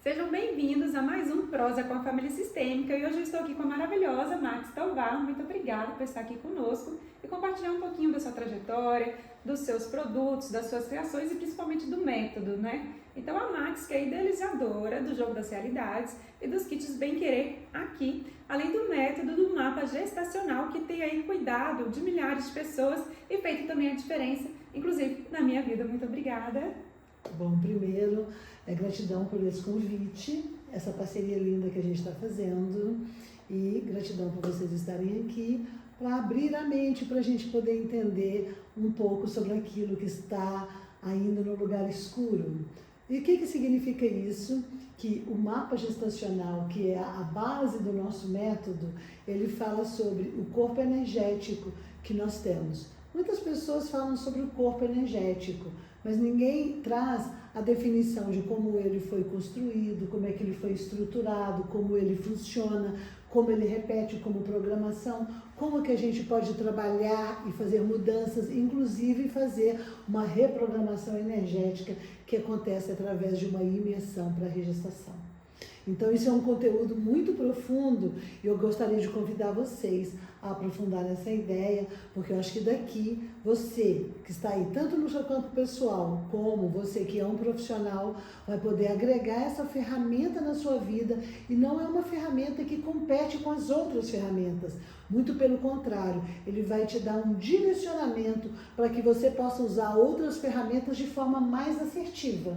Sejam bem-vindos a mais um Prosa com a Família Sistêmica e hoje eu estou aqui com a maravilhosa Max Tovar. Muito obrigada por estar aqui conosco e compartilhar um pouquinho da sua trajetória, dos seus produtos, das suas criações e principalmente do método, né? Então a Max, que é idealizadora do Jogo das Realidades e dos kits Bem Querer aqui, além do método do mapa gestacional que tem aí cuidado de milhares de pessoas e feito também a diferença, inclusive na minha vida. Muito obrigada. Bom, primeiro, gratidão por esse convite, essa parceria linda que a gente está fazendo e gratidão por vocês estarem aqui para abrir a mente, para a gente poder entender um pouco sobre aquilo que está ainda no lugar escuro. E o que significa isso? Que o mapa gestacional, que é a base do nosso método, ele fala sobre o corpo energético que nós temos. Muitas pessoas falam sobre o corpo energético, mas ninguém traz a definição de como ele foi construído, como é que ele foi estruturado, como ele funciona, como ele repete como programação, como que a gente pode trabalhar e fazer mudanças, inclusive fazer uma reprogramação energética que acontece através de uma imersão para a regestação. Então isso é um conteúdo muito profundo e eu gostaria de convidar vocês a aprofundar essa ideia, porque eu acho que daqui você que está aí, tanto no seu campo pessoal, como você que é um profissional, vai poder agregar essa ferramenta na sua vida e não é uma ferramenta que compete com as outras ferramentas. Muito pelo contrário, ele vai te dar um direcionamento para que você possa usar outras ferramentas de forma mais assertiva.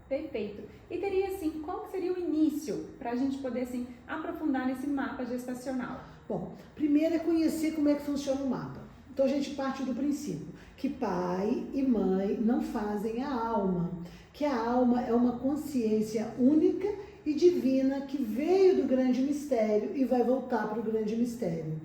Perfeito. E teria assim, qual seria o início para a gente poder assim aprofundar nesse mapa gestacional? Bom, primeiro é conhecer como é que funciona o mapa. Então a gente parte do princípio que pai e mãe não fazem a alma, que a alma é uma consciência única e divina que veio do grande mistério e vai voltar para o grande mistério.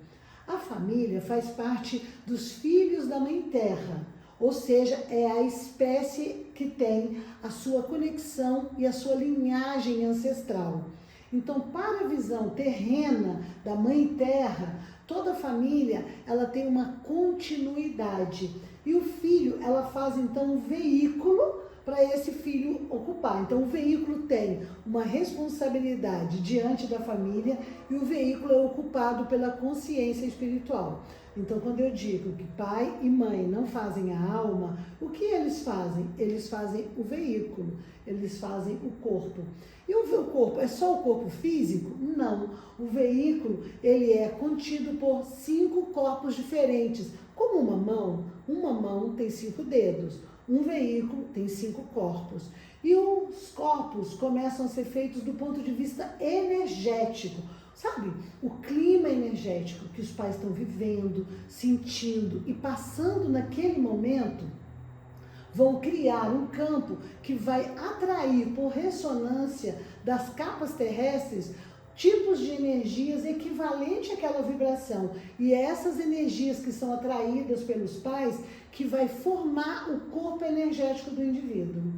A família faz parte dos filhos da Mãe Terra, ou seja, é a espécie que tem a sua conexão e a sua linhagem ancestral. Então, para a visão terrena da Mãe Terra, toda a família ela tem uma continuidade. E o filho, ela faz então um veículo para esse filho ocupar. Então, o veículo tem uma responsabilidade diante da família e o veículo é ocupado pela consciência espiritual. Então, quando eu digo que pai e mãe não fazem a alma, o que eles fazem? Eles fazem o veículo, eles fazem o corpo. E o corpo, é só o corpo físico? Não. O veículo, ele é contido por 5 corpos diferentes. Como uma mão tem 5 dedos. Um veículo tem 5 corpos. E os corpos começam a ser feitos do ponto de vista energético. Sabe, o clima energético que os pais estão vivendo, sentindo e passando naquele momento, vão criar um campo que vai atrair por ressonância das capas terrestres tipos de energias equivalentes àquela vibração. E é essas energias que são atraídas pelos pais que vai formar o corpo energético do indivíduo.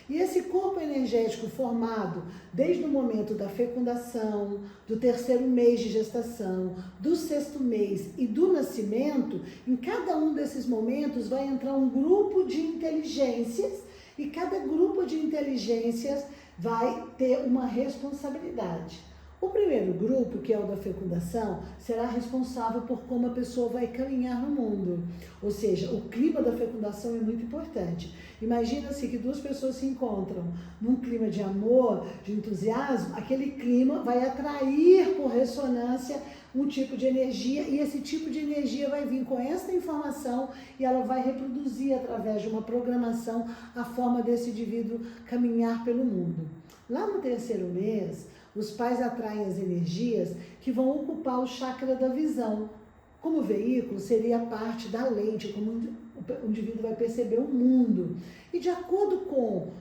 E esse corpo energético formado desde o momento da fecundação, do 3º mês de gestação, do 6º mês e do nascimento, em cada um desses momentos vai entrar um grupo de inteligências e cada grupo de inteligências vai ter uma responsabilidade. O primeiro grupo, que é o da fecundação, será responsável por como a pessoa vai caminhar no mundo. Ou seja, o clima da fecundação é muito importante. Imagina-se que 2 pessoas se encontram num clima de amor, de entusiasmo, aquele clima vai atrair por ressonância um tipo de energia e esse tipo de energia vai vir com essa informação e ela vai reproduzir através de uma programação a forma desse indivíduo caminhar pelo mundo. Lá no 3º mês, os pais atraem as energias que vão ocupar o chakra da visão. Como veículo, seria a parte da lente, como o indivíduo vai perceber o mundo. E de acordo com o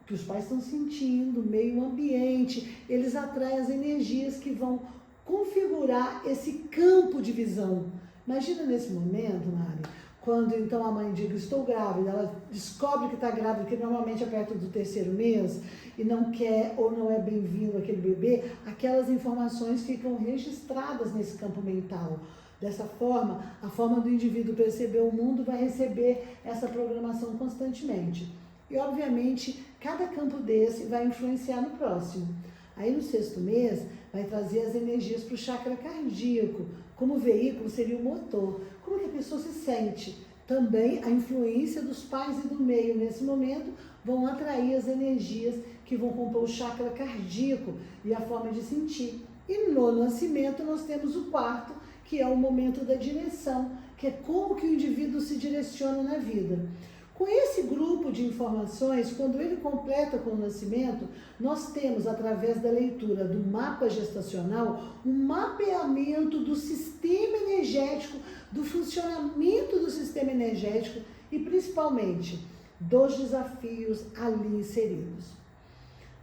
que os pais estão sentindo, o meio ambiente, eles atraem as energias que vão configurar esse campo de visão. Imagina nesse momento, Mari, quando então a mãe diz, estou grávida, ela descobre que está grávida, que normalmente é perto do 3º mês, e não quer ou não é bem-vindo aquele bebê, aquelas informações ficam registradas nesse campo mental. Dessa forma, a forma do indivíduo perceber o mundo vai receber essa programação constantemente. E, obviamente, cada campo desse vai influenciar no próximo. Aí no 6º mês vai trazer as energias para o chakra cardíaco, como veículo seria o motor. Como que a pessoa se sente? Também a influência dos pais e do meio nesse momento vão atrair as energias que vão compor o chakra cardíaco e a forma de sentir. E no nascimento nós temos o 4º, que é o momento da direção, que é como que o indivíduo se direciona na vida. Com esse grupo de informações, quando ele completa com o nascimento, nós temos, através da leitura do mapa gestacional, um mapeamento do sistema energético, do funcionamento do sistema energético e, principalmente, dos desafios ali inseridos.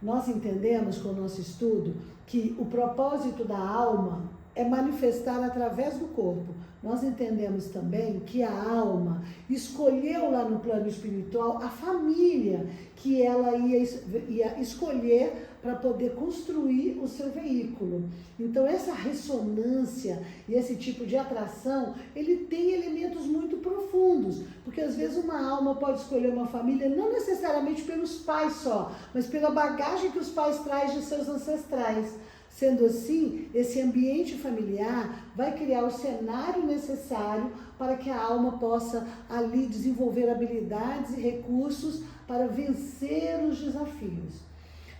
Nós entendemos com o nosso estudo que o propósito da alma é manifestar através do corpo. Nós entendemos também que a alma escolheu lá no plano espiritual a família que ela ia escolher para poder construir o seu veículo. Então essa ressonância e esse tipo de atração, ele tem elementos muito profundos, porque às vezes uma alma pode escolher uma família não necessariamente pelos pais só, mas pela bagagem que os pais trazem de seus ancestrais. Sendo assim, esse ambiente familiar vai criar o cenário necessário para que a alma possa ali desenvolver habilidades e recursos para vencer os desafios.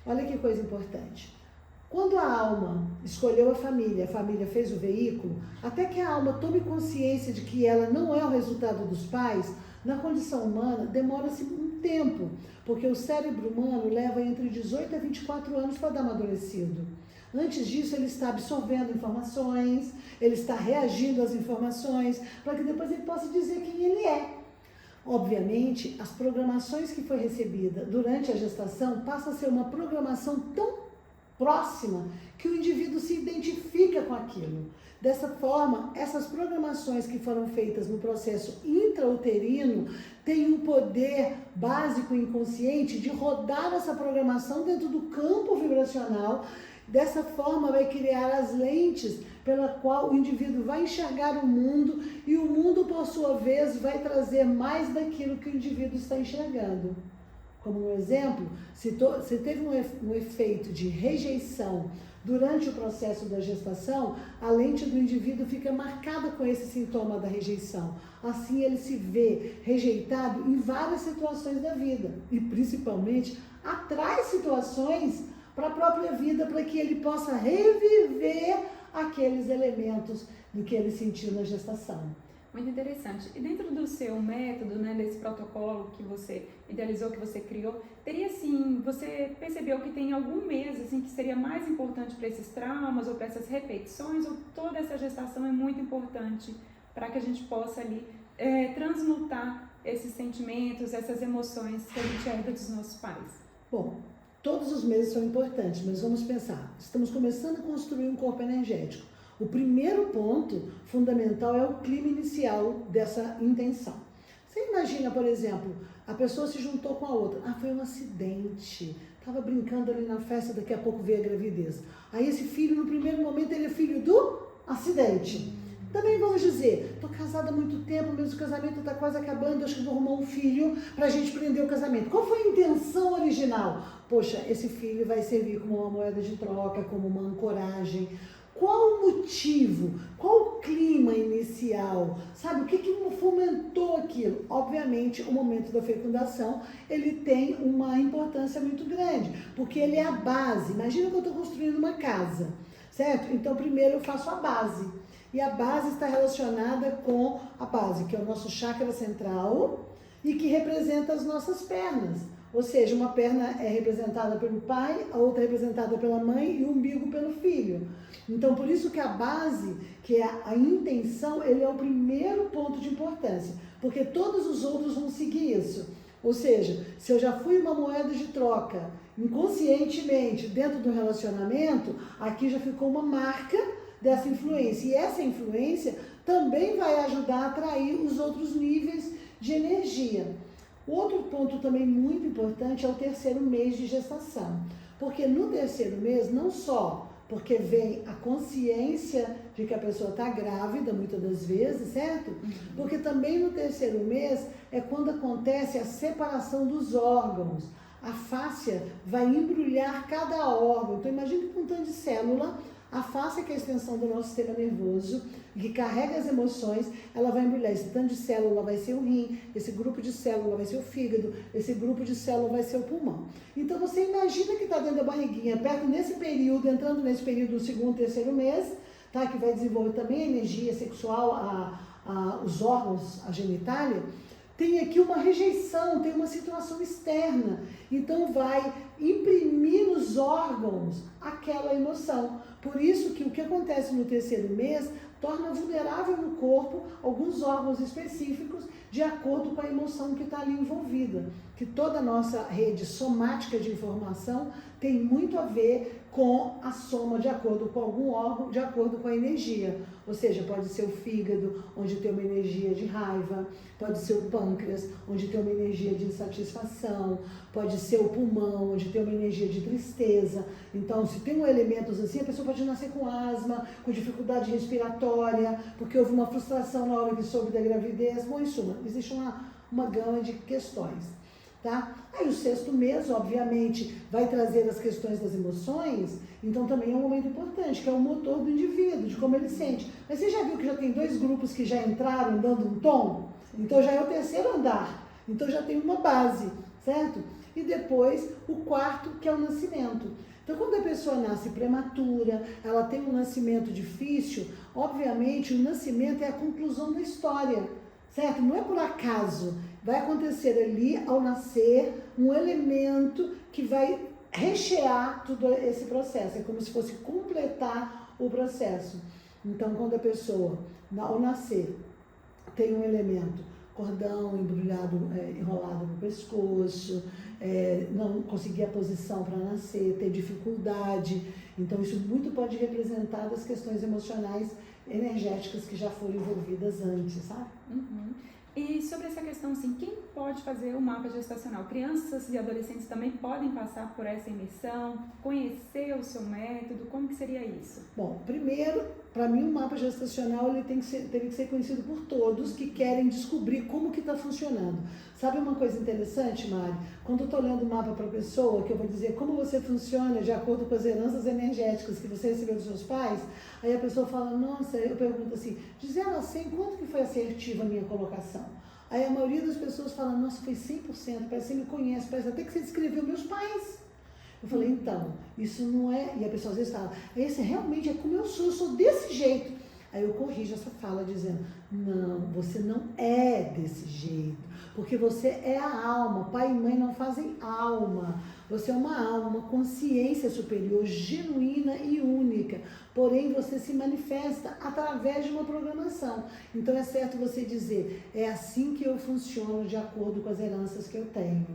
Olha que coisa importante. Quando a alma escolheu a família fez o veículo, até que a alma tome consciência de que ela não é o resultado dos pais, na condição humana demora-se um tempo, porque o cérebro humano leva entre 18 a 24 anos para dar amadurecido. Antes disso, ele está absorvendo informações, ele está reagindo às informações, para que depois ele possa dizer quem ele é. Obviamente, as programações que foi recebida durante a gestação passam a ser uma programação tão próxima que o indivíduo se identifica com aquilo. Dessa forma, essas programações que foram feitas no processo intrauterino têm um poder básico e inconsciente de rodar essa programação dentro do campo vibracional. Dessa forma, vai criar as lentes pela qual o indivíduo vai enxergar o mundo e o mundo, por sua vez, vai trazer mais daquilo que o indivíduo está enxergando. Como um exemplo, se teve um efeito de rejeição durante o processo da gestação, a lente do indivíduo fica marcada com esse sintoma da rejeição. Assim, ele se vê rejeitado em várias situações da vida e, principalmente, atrai situações para a própria vida, para que ele possa reviver aqueles elementos do que ele sentiu na gestação. Muito interessante. E dentro do seu método, né, desse protocolo que você idealizou, que você criou, teria assim, você percebeu que tem algum mês assim, que seria mais importante para esses traumas ou para essas repetições, ou toda essa gestação é muito importante para que a gente possa ali transmutar esses sentimentos, essas emoções que a gente herda dos nossos pais? Bom, todos os meses são importantes, mas vamos pensar, estamos começando a construir um corpo energético. O primeiro ponto fundamental é o clima inicial dessa intenção. Você imagina, por exemplo, a pessoa se juntou com a outra. Foi um acidente, estava brincando ali na festa, daqui a pouco veio a gravidez. Aí esse filho, no primeiro momento, ele é filho do acidente. Também vamos dizer, estou casada há muito tempo, mas o casamento está quase acabando, acho que vou arrumar um filho para a gente prender o casamento. Qual foi a intenção original? Poxa, esse filho vai servir como uma moeda de troca, como uma ancoragem. Qual o motivo? Qual o clima inicial? Sabe, o que fomentou aquilo? Obviamente, o momento da fecundação, ele tem uma importância muito grande, porque ele é a base. Imagina que eu estou construindo uma casa, certo? Então, primeiro eu faço a base. E a base está relacionada com a base, que é o nosso chakra central e que representa as nossas pernas. Ou seja, uma perna é representada pelo pai, a outra é representada pela mãe e o umbigo pelo filho. Então, por isso que a base, que é a intenção, ele é o primeiro ponto de importância, porque todos os outros vão seguir isso. Ou seja, se eu já fui uma moeda de troca inconscientemente dentro do relacionamento, aqui já ficou uma marca dessa influência. E essa influência também vai ajudar a atrair os outros níveis de energia. O outro ponto também muito importante é o terceiro mês de gestação. Porque no terceiro mês, não só porque vem a consciência de que a pessoa está grávida, muitas das vezes, certo? Porque também no terceiro mês é quando acontece a separação dos órgãos. a fáscia vai embrulhar cada órgão. Então imagine que um tanto de célula, a fáscia, que é a extensão do nosso sistema nervoso, que carrega as emoções, ela vai embrulhar. Esse tanto de célula vai ser o rim, esse grupo de célula vai ser o fígado, esse grupo de célula vai ser o pulmão. Então você imagina que está dentro da barriguinha, perto nesse período, entrando nesse período do segundo, terceiro mês, tá? Que vai desenvolver também a energia sexual, os órgãos, a genitália. Tem aqui uma rejeição, tem uma situação externa. Então vai imprimir nos órgãos aquela emoção. Por isso que o que acontece no terceiro mês torna vulnerável no corpo alguns órgãos específicos de acordo com a emoção que está ali envolvida. Que toda a nossa rede somática de informação tem muito a ver com a soma de acordo com algum órgão, de acordo com a energia. Ou seja, pode ser o fígado, onde tem uma energia de raiva, pode ser o pâncreas, onde tem uma energia de insatisfação, pode ser o pulmão, onde tem uma energia de tristeza. Então, se tem elementos assim, a pessoa pode nascer com asma, com dificuldade respiratória, porque houve uma frustração na hora que soube da gravidez. Bom, em suma, existe uma gama de questões. Tá? Aí o sexto mês, obviamente, vai trazer as questões das emoções, então também é um momento importante, que é o motor do indivíduo, de como ele sente. Mas você já viu que já tem 2 grupos que já entraram dando um tom? Então já é o terceiro andar, então já tem uma base, certo? E depois o quarto, que é o nascimento. Então quando a pessoa nasce prematura, ela tem um nascimento difícil, obviamente o nascimento é a conclusão da história, certo? Não é por acaso. Vai acontecer ali, ao nascer, um elemento que vai rechear todo esse processo. É como se fosse completar o processo. Então, quando a pessoa, ao nascer, tem um elemento, cordão embrulhado, enrolado no pescoço, não conseguir a posição para nascer, ter dificuldade. Então, isso muito pode representar das questões emocionais, energéticas que já foram envolvidas antes, sabe? Uhum. E sobre essa questão, assim, quem pode fazer o mapa gestacional? Crianças e adolescentes também podem passar por essa imersão, conhecer o seu método, como que seria isso? Bom, primeiro, para mim o mapa gestacional ele tem que ser conhecido por todos que querem descobrir como que está funcionando. Sabe uma coisa interessante, Mari? Quando eu estou lendo o mapa para a pessoa, que eu vou dizer como você funciona de acordo com as heranças energéticas que você recebeu dos seus pais, aí a pessoa fala, nossa, eu pergunto assim, de 0 a 100, quanto que foi assertiva a minha colocação? Aí a maioria das pessoas fala, nossa, foi 100%, parece que você me conhece, parece até que você descreveu meus pais. Eu falei, então, isso não é... E a pessoa às vezes fala, esse realmente é como eu sou desse jeito. Aí eu corrijo essa fala dizendo, não, você não é desse jeito, porque você é a alma, pai e mãe não fazem alma. Você é uma alma, uma consciência superior, genuína e única. Porém, você se manifesta através de uma programação. Então, é certo você dizer, é assim que eu funciono de acordo com as heranças que eu tenho.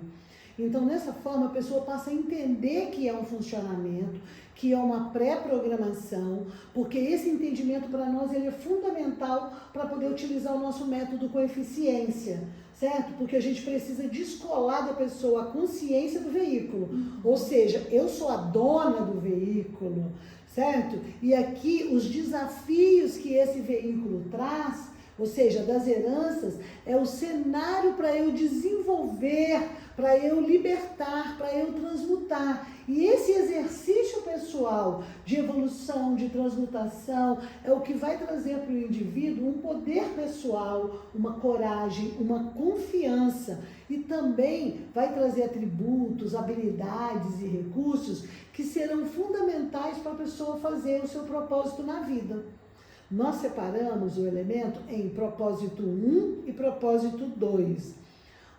Então, dessa forma, a pessoa passa a entender que é um funcionamento, que é uma pré-programação, porque esse entendimento para nós ele é fundamental para poder utilizar o nosso método com eficiência, certo? Porque a gente precisa descolar da pessoa a consciência do veículo. Ou seja, eu sou a dona do veículo, certo? E aqui os desafios que esse veículo traz, ou seja, das heranças, é o cenário para eu desenvolver, para eu libertar, para eu transmutar. E esse exercício pessoal de evolução, de transmutação, é o que vai trazer para o indivíduo um poder pessoal, uma coragem, uma confiança. E também vai trazer atributos, habilidades e recursos que serão fundamentais para a pessoa fazer o seu propósito na vida. Nós separamos o elemento em propósito 1 e propósito 2.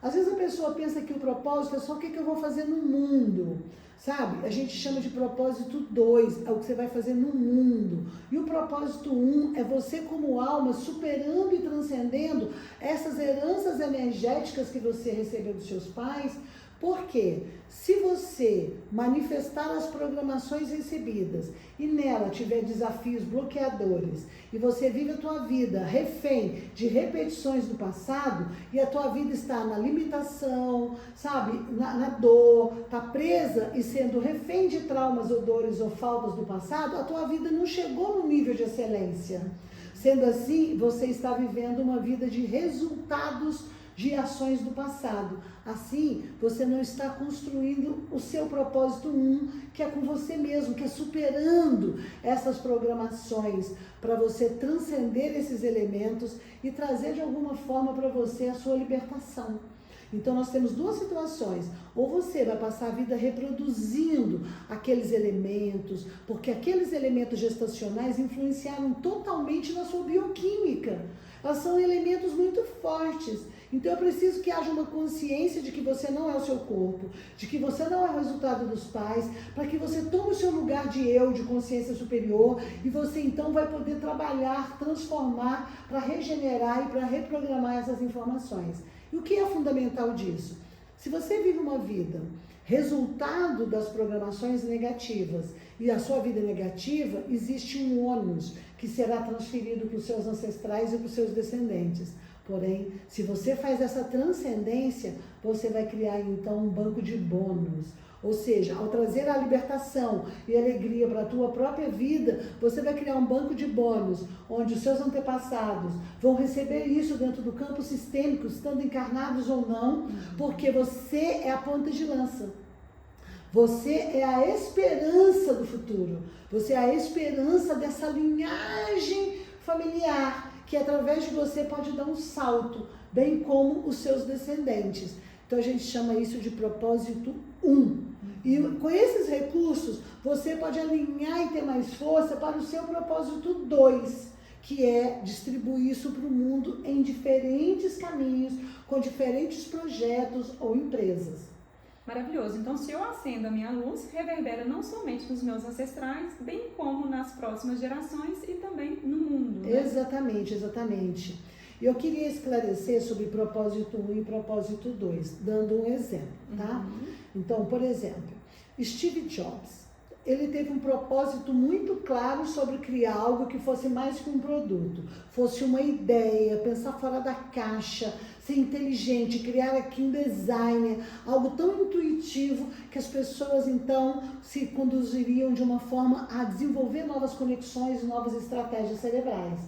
Às vezes a pessoa pensa que o propósito é só o que eu vou fazer no mundo, sabe? A gente chama de propósito 2, é o que você vai fazer no mundo. E o propósito 1 é você como alma superando e transcendendo essas heranças energéticas que você recebeu dos seus pais. Porque se você manifestar as programações recebidas e nela tiver desafios bloqueadores e você vive a tua vida refém de repetições do passado e a tua vida está na limitação, sabe, na dor, está presa e sendo refém de traumas ou dores ou faltas do passado, a tua vida não chegou no nível de excelência. Sendo assim, você está vivendo uma vida de resultados de ações do passado. Assim, você não está construindo o seu propósito 1, que é com você mesmo, que é superando essas programações para você transcender esses elementos e trazer de alguma forma para você a sua libertação. Então, nós temos duas situações. Ou você vai passar a vida reproduzindo aqueles elementos, porque aqueles elementos gestacionais influenciaram totalmente na sua bioquímica. Elas são elementos muito fortes. Então, eu preciso que haja uma consciência de que você não é o seu corpo, de que você não é o resultado dos pais, para que você tome o seu lugar de eu, de consciência superior, e você então vai poder trabalhar, transformar, para regenerar e para reprogramar essas informações. E o que é fundamental disso? Se você vive uma vida resultado das programações negativas e a sua vida é negativa, existe um ônus que será transferido para os seus ancestrais e para os seus descendentes. Porém, se você faz essa transcendência, você vai criar então um banco de bônus. Ou seja, ao trazer a libertação e alegria para a tua própria vida, você vai criar um banco de bônus, onde os seus antepassados vão receber isso dentro do campo sistêmico, estando encarnados ou não, porque você é a ponta de lança. Você é a esperança do futuro. Você é a esperança dessa linhagem familiar, que através de você pode dar um salto, bem como os seus descendentes. Então a gente chama isso de propósito 1. E com esses recursos, você pode alinhar e ter mais força para o seu propósito 2, que é distribuir isso para o mundo em diferentes caminhos, com diferentes projetos ou empresas. Maravilhoso. Então, se eu acendo a minha luz, reverbera não somente nos meus ancestrais, bem como nas próximas gerações e também no mundo. Né? Exatamente, exatamente. E eu queria esclarecer sobre propósito 1 e propósito 2, dando um exemplo, tá? Então, por exemplo, Steve Jobs, ele teve um propósito muito claro sobre criar algo que fosse mais que um produto, fosse uma ideia, pensar fora da caixa, ser inteligente, criar aqui um designer, algo tão intuitivo que as pessoas então se conduziriam de uma forma a desenvolver novas conexões e novas estratégias cerebrais.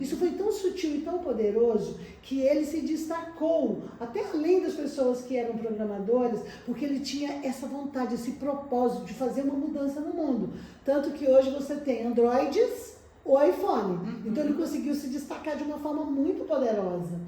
Isso foi tão sutil e tão poderoso que ele se destacou, até além das pessoas que eram programadoras, porque ele tinha essa vontade, esse propósito de fazer uma mudança no mundo. Tanto que hoje você tem Androids ou iPhone. Então ele conseguiu se destacar de uma forma muito poderosa.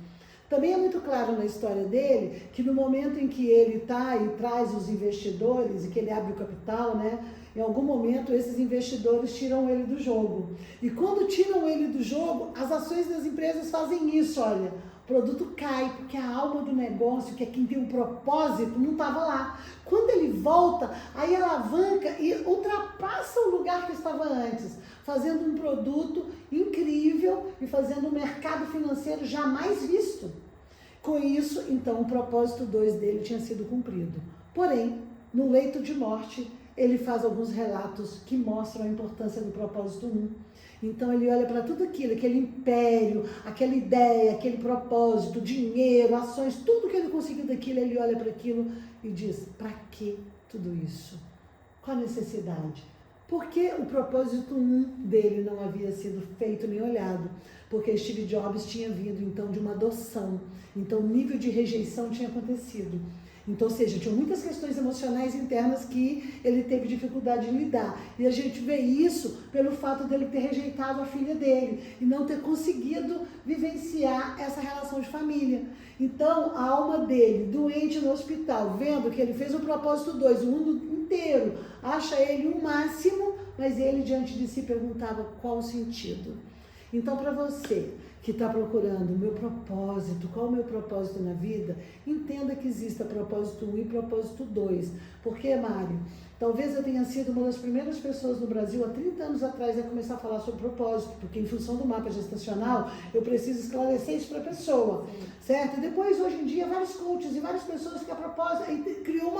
Também é muito claro na história dele que no momento em que ele está e traz os investidores e que ele abre o capital, né? Em algum momento esses investidores tiram ele do jogo. E quando tiram ele do jogo, as ações das empresas fazem isso, olha. O produto cai, porque a alma do negócio, que é quem tem um propósito, não estava lá. Quando ele volta, aí alavanca e ultrapassa o lugar que estava antes, fazendo um produto incrível e fazendo um mercado financeiro jamais visto. Com isso, então, o propósito 2 dele tinha sido cumprido. Porém, no leito de morte, ele faz alguns relatos que mostram a importância do propósito 1. Então ele olha para tudo aquilo, aquele império, aquela ideia, aquele propósito, dinheiro, ações, tudo que ele conseguiu daquilo, ele olha para aquilo e diz, para que tudo isso? Qual a necessidade? Porque o propósito 1 dele não havia sido feito nem olhado, porque Steve Jobs tinha vindo então de uma adoção, então o nível de rejeição tinha acontecido. Então, ou seja, tinha muitas questões emocionais internas que ele teve dificuldade de lidar. E a gente vê isso pelo fato dele ter rejeitado a filha dele e não ter conseguido vivenciar essa relação de família. Então, a alma dele, doente no hospital, vendo que ele fez o propósito 2, o mundo inteiro acha ele o máximo, mas ele diante de si perguntava qual o sentido. Então, para você que está procurando o meu propósito, qual o meu propósito na vida, entenda que exista propósito 1 e propósito 2. Porque, Mário, talvez eu tenha sido uma das primeiras pessoas no Brasil, há 30 anos atrás, a começar a falar sobre propósito, porque em função do mapa gestacional, eu preciso esclarecer isso para a pessoa, certo? E depois, hoje em dia, vários coaches e várias pessoas que a propósito, criou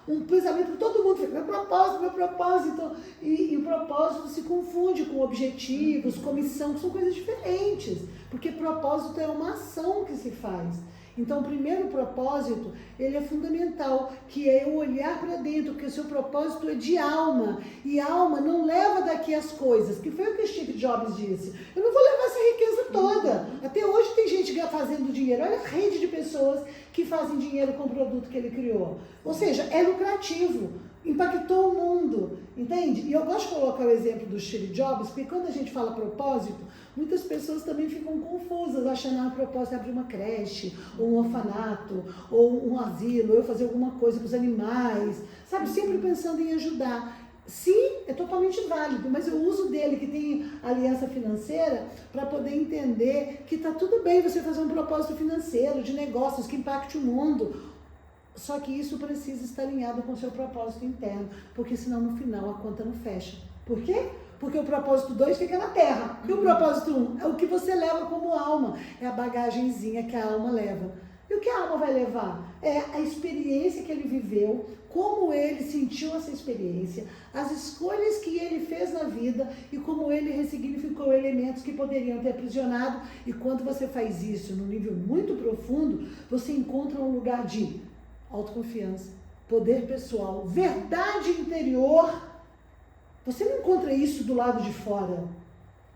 um pensamento que todo mundo fica, meu propósito, e o propósito se confunde com objetivos, com missão, que são coisas diferentes, porque propósito é uma ação que se faz. Então, o primeiro propósito, ele é fundamental, que é eu olhar para dentro, porque o seu propósito é de alma, e alma não leva daqui as coisas, que foi o que Steve Jobs disse. Eu não vou levar essa riqueza toda. Até hoje tem gente fazendo dinheiro. Olha a rede de pessoas que fazem dinheiro com o produto que ele criou. Ou seja, é lucrativo. Impactou o mundo, entende? E eu gosto de colocar o exemplo do Steve Jobs, porque quando a gente fala propósito, muitas pessoas também ficam confusas, achando que o propósito é abrir uma creche, ou um orfanato, ou um asilo, ou fazer alguma coisa para os animais, sabe? Sempre pensando em ajudar. Sim, é totalmente válido, mas eu uso dele, que tem aliança financeira, para poder entender que está tudo bem você fazer um propósito financeiro, de negócios, que impacte o mundo. Só que isso precisa estar alinhado com o seu propósito interno, porque senão no final a conta não fecha. Por quê? Porque o propósito 2 fica na terra. E o propósito 1 é o que você leva como alma, é a bagagenzinha que a alma leva. E o que a alma vai levar? É a experiência que ele viveu, como ele sentiu essa experiência, as escolhas que ele fez na vida e como ele ressignificou elementos que poderiam ter aprisionado. E quando você faz isso num nível muito profundo, você encontra um lugar de autoconfiança, poder pessoal, verdade interior. Você não encontra isso do lado de fora,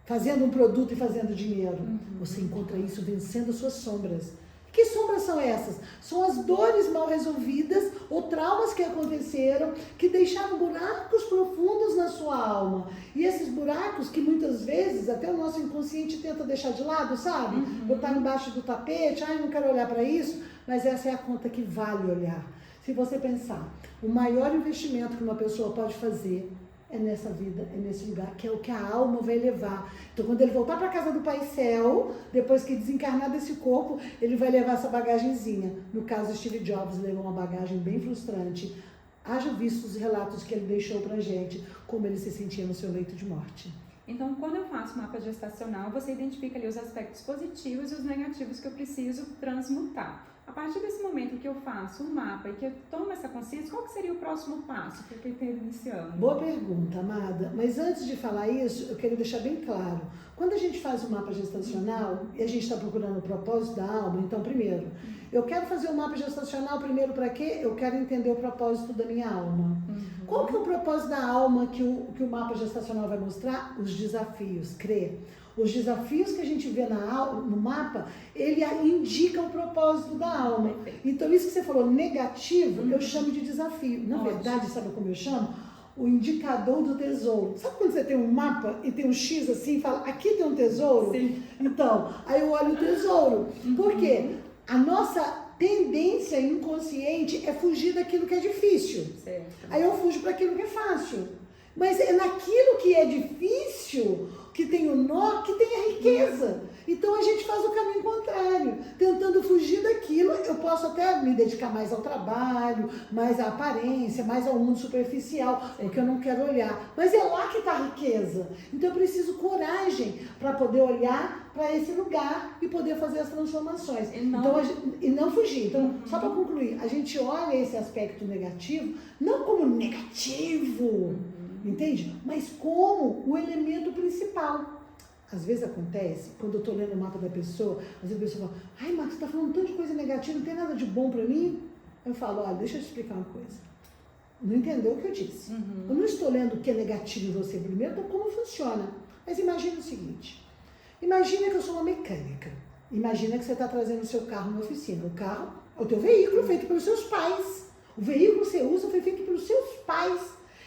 fazendo um produto e fazendo dinheiro. Você encontra isso vencendo as suas sombras. Que sombras são essas? São as dores mal resolvidas ou traumas que aconteceram, que deixaram buracos profundos na sua alma. E esses buracos que muitas vezes até o nosso inconsciente tenta deixar de lado, sabe? Botar embaixo do tapete, ai, não quero olhar para isso, mas essa é a conta que vale olhar. Se você pensar, o maior investimento que uma pessoa pode fazer é nessa vida, é nesse lugar, que é o que a alma vai levar. Então, quando ele voltar para a casa do Pai Céu, depois que desencarnar desse corpo, ele vai levar essa bagagenzinha. No caso, Steve Jobs levou uma bagagem bem frustrante. Haja visto os relatos que ele deixou pra gente, como ele se sentia no seu leito de morte. Então, quando eu faço mapa gestacional, você identifica ali os aspectos positivos e os negativos que eu preciso transmutar. A partir desse momento que eu faço um mapa e que eu tomo essa consciência, qual que seria o próximo passo que eu estou iniciando? Boa pergunta, amada. Mas antes de falar isso, eu quero deixar bem claro. Quando a gente faz um mapa gestacional e a gente está procurando o propósito da alma, então, primeiro, eu quero fazer um mapa gestacional primeiro para quê? Eu quero entender o propósito da minha alma. Qual que é o propósito da alma que o mapa gestacional vai mostrar? Os desafios, crer. Os desafios que a gente vê no mapa, ele indica o propósito da alma. Então, isso que você falou, negativo, eu chamo de desafio. Na verdade, sabe como eu chamo? O indicador do tesouro. Sabe quando você tem um mapa e tem um X assim e fala, aqui tem um tesouro? Sim. Então, aí eu olho o tesouro. Por quê? A nossa tendência inconsciente é fugir daquilo que é difícil. Certo. Aí eu fujo para aquilo que é fácil. Mas é naquilo que é difícil, que tem o nó, que tem a riqueza. Então a gente faz o caminho contrário. Tentando fugir daquilo, eu posso até me dedicar mais ao trabalho, mais à aparência, mais ao mundo superficial, porque eu não quero olhar. Mas é lá que está a riqueza. Então eu preciso coragem para poder olhar para esse lugar e poder fazer as transformações. E não fugir. Então, só para concluir, a gente olha esse aspecto negativo, não como negativo, entende? Mas como o elemento principal. Às vezes acontece, quando eu estou lendo o mapa da pessoa, às vezes a pessoa fala, ai, Marcos, você está falando tanto de coisa negativa, não tem nada de bom para mim? Eu falo, olha, deixa eu te explicar uma coisa. Não entendeu o que eu disse. Eu não estou lendo o que é negativo em você primeiro, então como funciona. Mas imagina o seguinte, imagina que eu sou uma mecânica. Imagina que você está trazendo o seu carro na oficina. O carro é o teu veículo feito pelos seus pais. O veículo que você usa foi feito pelos seus pais.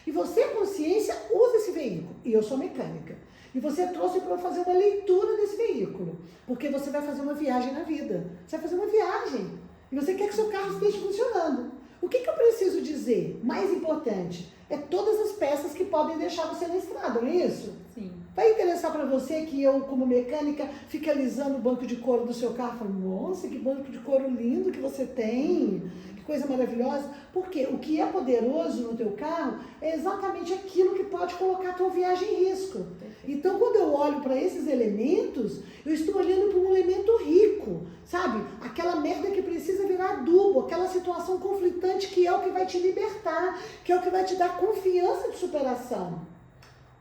E você, a consciência, usa esse veículo. E eu sou mecânica. E você trouxe para eu fazer uma leitura desse veículo. Porque você vai fazer uma viagem na vida. Você vai fazer uma viagem. E você quer que seu carro esteja funcionando. O que eu preciso dizer? Mais importante, é todas as peças que podem deixar você na estrada, não é isso? Sim. Vai interessar para você que eu, como mecânica, fique alisando o banco de couro do seu carro? Falo, nossa, que banco de couro lindo que você tem. Coisa maravilhosa, porque o que é poderoso no teu carro é exatamente aquilo que pode colocar a tua viagem em risco. Então, quando eu olho para esses elementos, eu estou olhando para um elemento rico, sabe? Aquela merda que precisa virar adubo, aquela situação conflitante que é o que vai te libertar, que é o que vai te dar confiança de superação.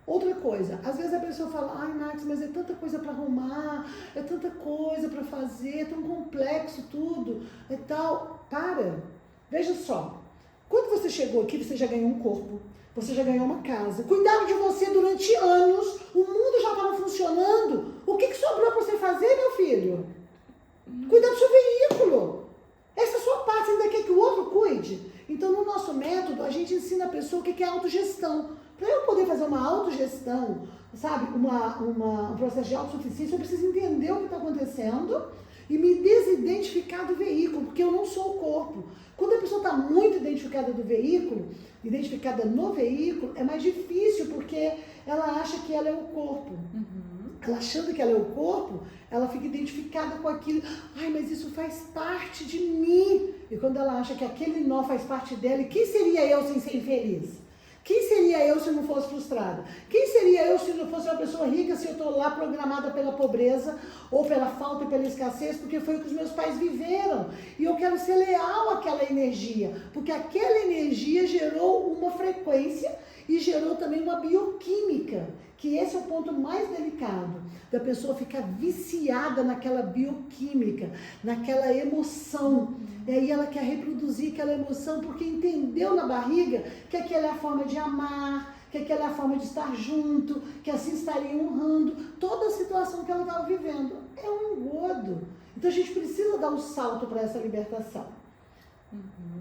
Outra coisa, às vezes a pessoa fala, ai, Max, mas é tanta coisa para arrumar, é tanta coisa para fazer, é tão complexo tudo e tal. Para, veja só, quando você chegou aqui, você já ganhou um corpo, você já ganhou uma casa. Cuidaram de você durante anos, o mundo já estava funcionando. O que sobrou para você fazer, meu filho? Cuidar do seu veículo. Essa é a sua parte, você ainda quer que o outro cuide? Então, no nosso método, a gente ensina a pessoa o que é autogestão. Para eu poder fazer uma autogestão, sabe, um processo de autossuficiência, eu preciso entender o que está acontecendo e me desidentificar do veículo, porque eu não sou o corpo. Quando a pessoa está muito identificada no veículo, é mais difícil, porque ela acha que ela é o corpo. Ela achando que ela é o corpo, ela fica identificada com aquilo. Ai, mas isso faz parte de mim. E quando ela acha que aquele nó faz parte dela, e quem seria eu sem ser infeliz? Quem seria eu se eu não fosse frustrada? Quem seria eu se eu não fosse uma pessoa rica, se eu estou lá programada pela pobreza, ou pela falta e pela escassez, porque foi o que os meus pais viveram. E eu quero ser leal àquela energia, porque aquela energia gerou uma frequência e gerou também uma bioquímica, que esse é o ponto mais delicado, da pessoa ficar viciada naquela bioquímica, naquela emoção. E aí ela quer reproduzir aquela emoção porque entendeu na barriga que aquela é a forma de amar, que aquela é a forma de estar junto, que assim estaria honrando toda a situação que ela estava vivendo. É um engodo. Então a gente precisa dar um salto para essa libertação.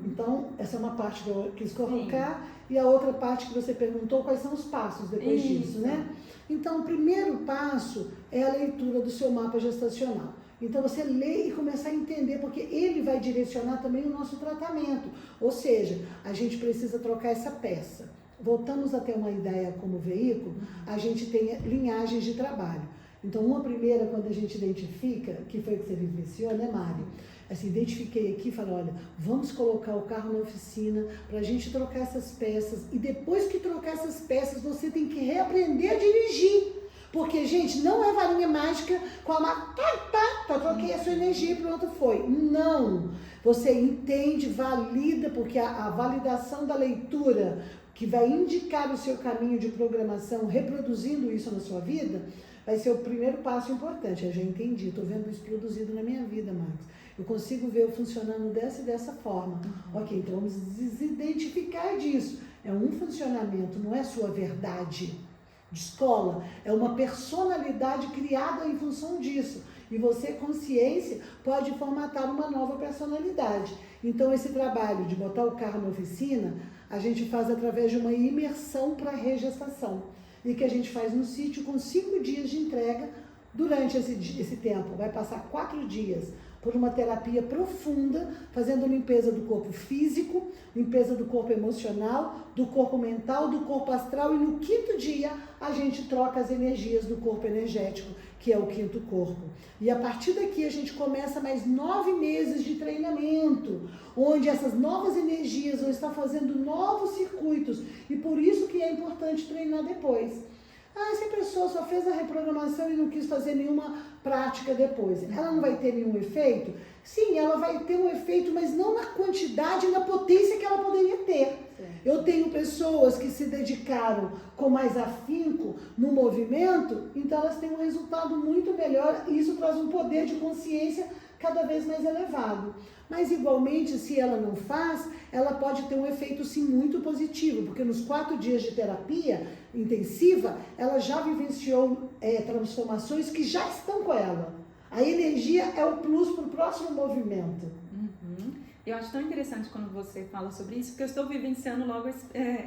Então, essa é uma parte que eu quis colocar. Sim. E a outra parte que você perguntou, quais são os passos depois disso, né? Então, o primeiro passo é a leitura do seu mapa gestacional. Então, você lê e começar a entender, porque ele vai direcionar também o nosso tratamento. Ou seja, a gente precisa trocar essa peça. Voltamos a ter uma ideia como veículo, a gente tem linhagens de trabalho. Então, uma primeira, quando a gente identifica, que foi o que você vivenciou, né, Mari? Assim, identifiquei aqui e falei, olha, vamos colocar o carro na oficina para a gente trocar essas peças. E depois que trocar essas peças, você tem que reaprender a dirigir. Porque, gente, não é varinha mágica com a mão, troquei a sua energia e pronto, foi. Não. Você entende, valida, porque a validação da leitura, que vai indicar o seu caminho de programação, reproduzindo isso na sua vida, vai ser o primeiro passo importante. Eu já entendi, estou vendo isso produzido na minha vida, Marcos. Eu consigo ver funcionando dessa e dessa forma. Ok, então vamos desidentificar disso. É um funcionamento, não é sua verdade de escola. É uma personalidade criada em função disso. E você, consciência, pode formatar uma nova personalidade. Então, esse trabalho de botar o carro na oficina, a gente faz através de uma imersão para regestação. E que a gente faz no sítio com 5 dias de entrega. Durante esse tempo, vai passar 4 dias por uma terapia profunda, fazendo limpeza do corpo físico, limpeza do corpo emocional, do corpo mental, do corpo astral, e no 5º dia a gente troca as energias do corpo energético, que é o 5º corpo. E a partir daqui a gente começa mais 9 meses de treinamento, onde essas novas energias vão estar fazendo novos circuitos, e por isso que é importante treinar depois. Ah, se a pessoa só fez a reprogramação e não quis fazer nenhuma prática depois, ela não vai ter nenhum efeito? Sim, ela vai ter um efeito, mas não na quantidade e na potência que ela poderia ter. Sim. Eu tenho pessoas que se dedicaram com mais afinco no movimento, então elas têm um resultado muito melhor e isso traz um poder de consciência cada vez mais elevado. Mas igualmente, se ela não faz, ela pode ter um efeito sim muito positivo, porque nos 4 dias de terapia intensiva, ela já vivenciou transformações que já estão com ela. A energia é o plus para o próximo movimento. Eu acho tão interessante quando você fala sobre isso, porque eu estou vivenciando logo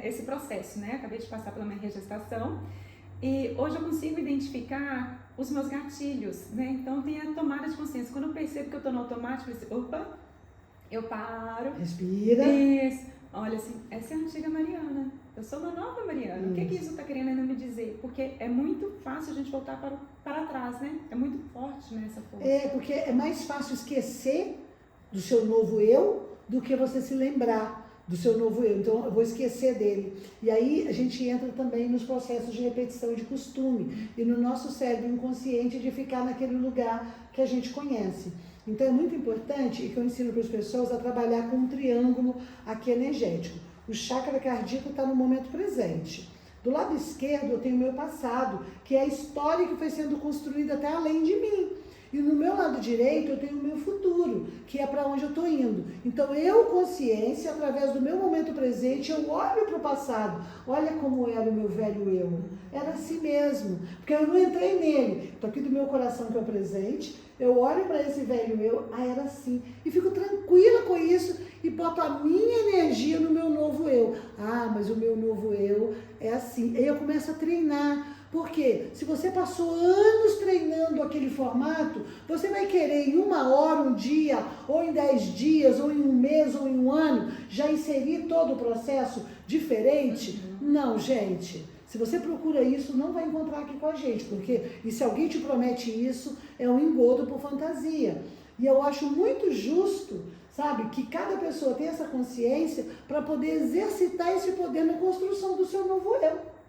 esse processo, né? Acabei de passar pela minha regestação e hoje eu consigo identificar os meus gatilhos, né? Então tem a tomada de consciência. Quando eu percebo que eu estou no automático, eu paro. Respira. Isso. Olha assim, essa é a antiga Mariana. Eu sou uma nova Mariana. Isso. O que isso está querendo ainda me dizer? Porque é muito fácil a gente voltar para trás, né? É muito forte, né, essa força. Porque é mais fácil esquecer do seu novo eu do que você se lembrar do seu novo eu. Então, eu vou esquecer dele. E aí, a gente entra também nos processos de repetição de costume. E no nosso cérebro inconsciente de ficar naquele lugar que a gente conhece. Então, é muito importante, e que eu ensino para as pessoas, a trabalhar com um triângulo aqui energético. O chakra cardíaco está no momento presente. Do lado esquerdo, eu tenho o meu passado, que é a história que foi sendo construída até além de mim. E no meu lado direito eu tenho o meu futuro, que é para onde eu estou indo. Então eu, consciência, através do meu momento presente, eu olho para o passado. Olha como era o meu velho eu. Era assim mesmo, porque eu não entrei nele. Estou aqui do meu coração, que é o presente. Eu olho para esse velho eu, era assim. E fico tranquila com isso e boto a minha energia no meu novo eu. Mas o meu novo eu é assim. Aí eu começo a treinar. Porque se você passou anos treinando aquele formato, você vai querer em 1 hora, um dia, ou em 10 dias, ou em 1 mês, ou em 1 ano, já inserir todo o processo diferente? Não, gente. Se você procura isso, não vai encontrar aqui com a gente, porque e se alguém te promete isso, é um engodo por fantasia. E eu acho muito justo, sabe, que cada pessoa tenha essa consciência para poder exercitar esse poder na construção do seu novo eu.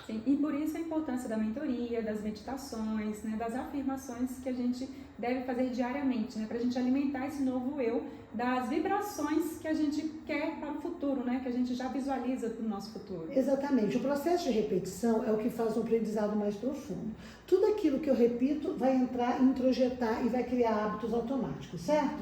Sim, e por isso a importância da mentoria, das meditações, né, das afirmações que a gente deve fazer diariamente, né, para a gente alimentar esse novo eu, das vibrações que a gente quer para o futuro, né, que a gente já visualiza para o nosso futuro. Exatamente. O processo de repetição é o que faz um aprendizado mais profundo. Tudo aquilo que eu repito vai entrar, introjetar e vai criar hábitos automáticos, certo?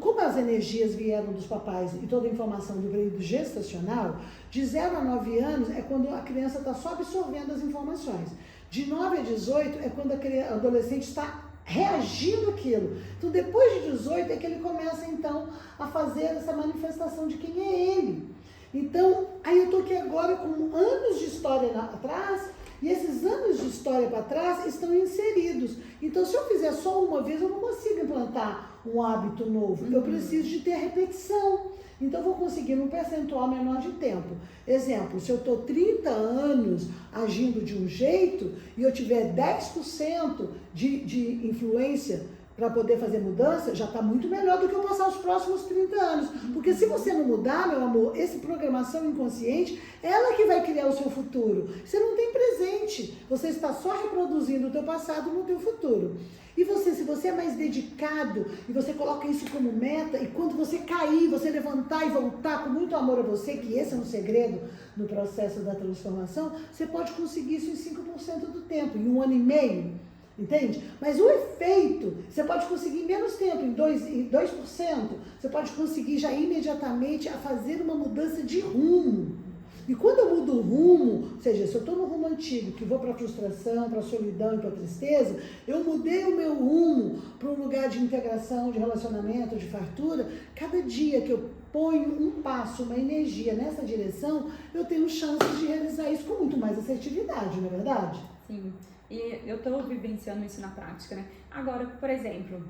Como as energias vieram dos papais e toda a informação do período gestacional, de 0 a 9 anos é quando a criança está só absorvendo as informações. De 9 a 18 é quando a adolescente está reagindo àquilo. Então, depois de 18 é que ele começa, então, a fazer essa manifestação de quem é ele. Então, aí eu estou aqui agora com anos de história atrás, e esses anos de história para trás estão inseridos. Então, se eu fizer só uma vez, eu não consigo implantar um hábito novo. Eu preciso de ter repetição. Então, eu vou conseguir num percentual menor de tempo. Exemplo, se eu estou 30 anos agindo de um jeito e eu tiver 10% de influência para poder fazer mudança, já está muito melhor do que eu passar os próximos 30 anos. Porque se você não mudar, meu amor, essa programação inconsciente, ela que vai criar o seu futuro. Você não tem presente. Você está só reproduzindo o teu passado no teu futuro. E você, se você é mais dedicado e você coloca isso como meta, e quando você cair, você levantar e voltar com muito amor a você, que esse é um segredo no processo da transformação, você pode conseguir isso em 5% do tempo, em 1 ano e meio, entende? Mas o efeito, você pode conseguir em menos tempo, em 2%, você pode conseguir já imediatamente a fazer uma mudança de rumo. E quando eu mudo o rumo, ou seja, se eu estou no rumo antigo, que vou para a frustração, para a solidão e para a tristeza, eu mudei o meu rumo para um lugar de integração, de relacionamento, de fartura. Cada dia que eu ponho um passo, uma energia nessa direção, eu tenho chances de realizar isso com muito mais assertividade, não é verdade? Sim, e eu estou vivenciando isso na prática, né? Agora, por exemplo,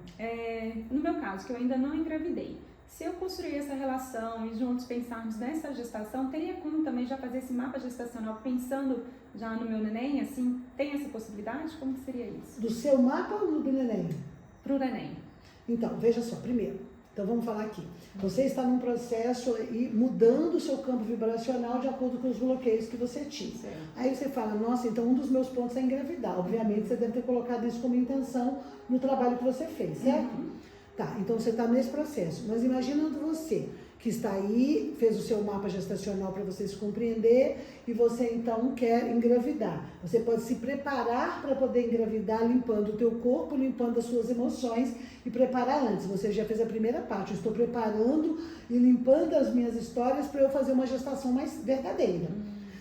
no meu caso, que eu ainda não engravidei, se eu construir essa relação e juntos pensarmos nessa gestação, teria como também já fazer esse mapa gestacional pensando já no meu neném, assim? Tem essa possibilidade? Como que seria isso? Do seu mapa ou do neném? Pro neném. Então, veja só, primeiro, então vamos falar aqui. Você está num processo e mudando o seu campo vibracional de acordo com os bloqueios que você tinha. Certo. Aí você fala, nossa, então um dos meus pontos é engravidar. Obviamente você deve ter colocado isso como intenção no trabalho que você fez, certo? Tá, então você está nesse processo. Mas imaginando você que está aí, fez o seu mapa gestacional para você se compreender e você então quer engravidar. Você pode se preparar para poder engravidar limpando o teu corpo, limpando as suas emoções e preparar antes. Você já fez a primeira parte. Eu estou preparando e limpando as minhas histórias para eu fazer uma gestação mais verdadeira.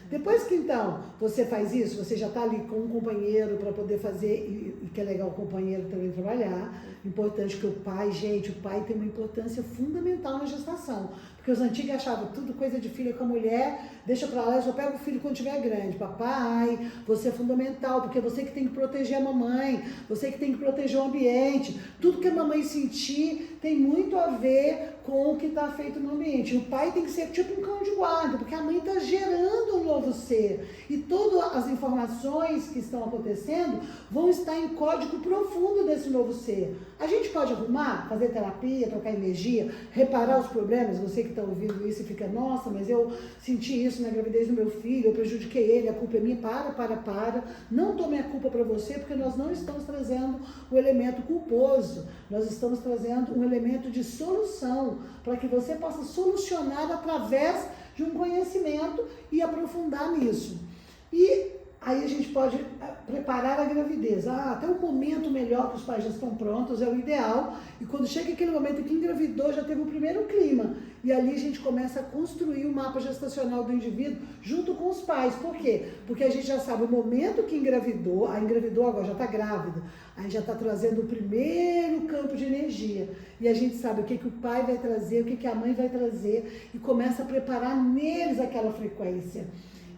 Depois que então você faz isso, você já está ali com um companheiro para poder fazer, e que é legal o companheiro também trabalhar. Importante que o pai, gente, o pai tem uma importância fundamental na gestação. Porque os antigos achavam tudo coisa de filha com a mulher, deixa pra lá, eu só pego o filho quando tiver grande. Papai, você é fundamental, porque você que tem que proteger a mamãe, você que tem que proteger o ambiente. Tudo que a mamãe sentir tem muito a ver com o que está feito no ambiente. O pai tem que ser tipo um cão de guarda, porque a mãe está gerando um novo ser. E todas as informações que estão acontecendo vão estar em código profundo desse novo ser. A gente pode arrumar, fazer terapia, trocar energia, reparar os problemas. Você que está ouvindo isso e fica, nossa, mas eu senti isso na gravidez do meu filho, eu prejudiquei ele, a culpa é minha. Para. Não tome a culpa para você, porque nós não estamos trazendo o elemento culposo. Nós estamos trazendo um elemento de solução, para que você possa solucionar através de um conhecimento e aprofundar nisso. E Aí a gente pode preparar a gravidez. Até o momento melhor que os pais já estão prontos é o ideal. E quando chega aquele momento que engravidou, já teve o primeiro clima. E ali a gente começa a construir o mapa gestacional do indivíduo junto com os pais. Por quê? Porque a gente já sabe o momento que engravidou, engravidou agora, já está grávida. Aí já está trazendo o primeiro campo de energia. E a gente sabe o que o pai vai trazer, o que a mãe vai trazer. E começa a preparar neles aquela frequência.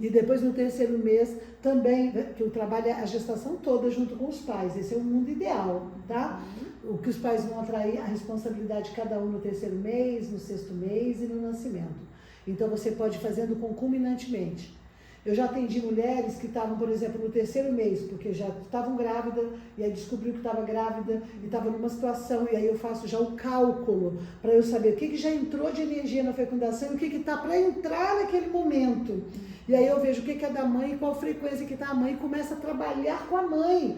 E depois no terceiro mês também, que eu trabalho a gestação toda junto com os pais. Esse é o mundo ideal, tá? O que os pais vão atrair, a responsabilidade de cada um no terceiro mês, no sexto mês e no nascimento. Então você pode ir fazendo concomitantemente. Eu já atendi mulheres que estavam, por exemplo, no terceiro mês, porque já estavam grávidas, e aí descobriu que estava grávida, e estava numa situação, e aí eu faço já o cálculo, para eu saber o que já entrou de energia na fecundação e o que está para entrar naquele momento. E aí eu vejo o que é da mãe, qual frequência que está a mãe, e começa a trabalhar com a mãe.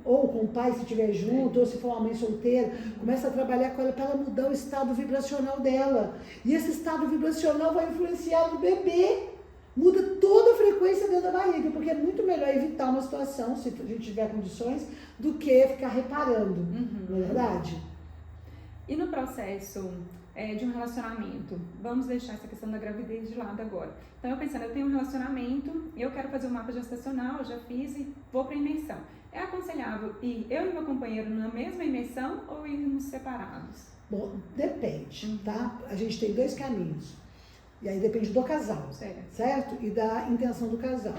Ou com o pai, se estiver junto, ou se for uma mãe solteira, começa a trabalhar com ela para ela mudar o estado vibracional dela. E esse estado vibracional vai influenciar no bebê. Muda toda a frequência dentro da barriga, porque é muito melhor evitar uma situação, se a gente tiver condições, do que ficar reparando, não é verdade? E no processo de um relacionamento, vamos deixar essa questão da gravidez de lado agora. Então eu pensando, eu tenho um relacionamento, eu quero fazer um mapa gestacional, eu já fiz e vou para a imersão. É aconselhável ir eu e meu companheiro na mesma imersão ou irmos separados? Bom, depende, tá? A gente tem dois caminhos. E aí depende do casal, certo? E da intenção do casal.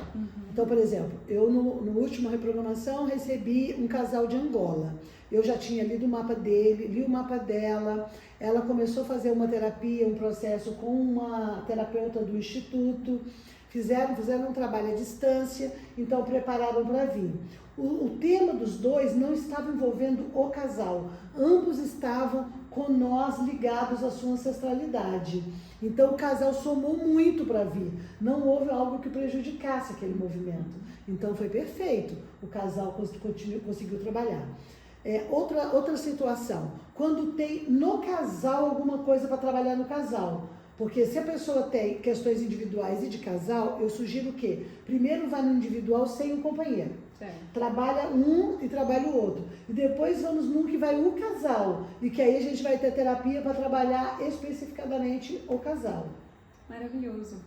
Então, por exemplo, eu no último reprogramação recebi um casal de Angola. Eu já tinha lido o mapa dele, li o mapa dela. Ela começou a fazer uma terapia, um processo com uma terapeuta do instituto. Fizeram um trabalho à distância, então prepararam para vir. O tema dos dois não estava envolvendo o casal. Ambos estavam com nós ligados à sua ancestralidade. Então o casal somou muito para vir. Não houve algo que prejudicasse aquele movimento. Então foi perfeito. O casal conseguiu trabalhar. Outra situação, quando tem no casal alguma coisa para trabalhar no casal. Porque se a pessoa tem questões individuais e de casal, eu sugiro que primeiro vá no individual sem o companheiro. Trabalha um e trabalha o outro. E depois vamos num que vai o casal. E que aí a gente vai ter terapia para trabalhar especificadamente o casal. Maravilhoso.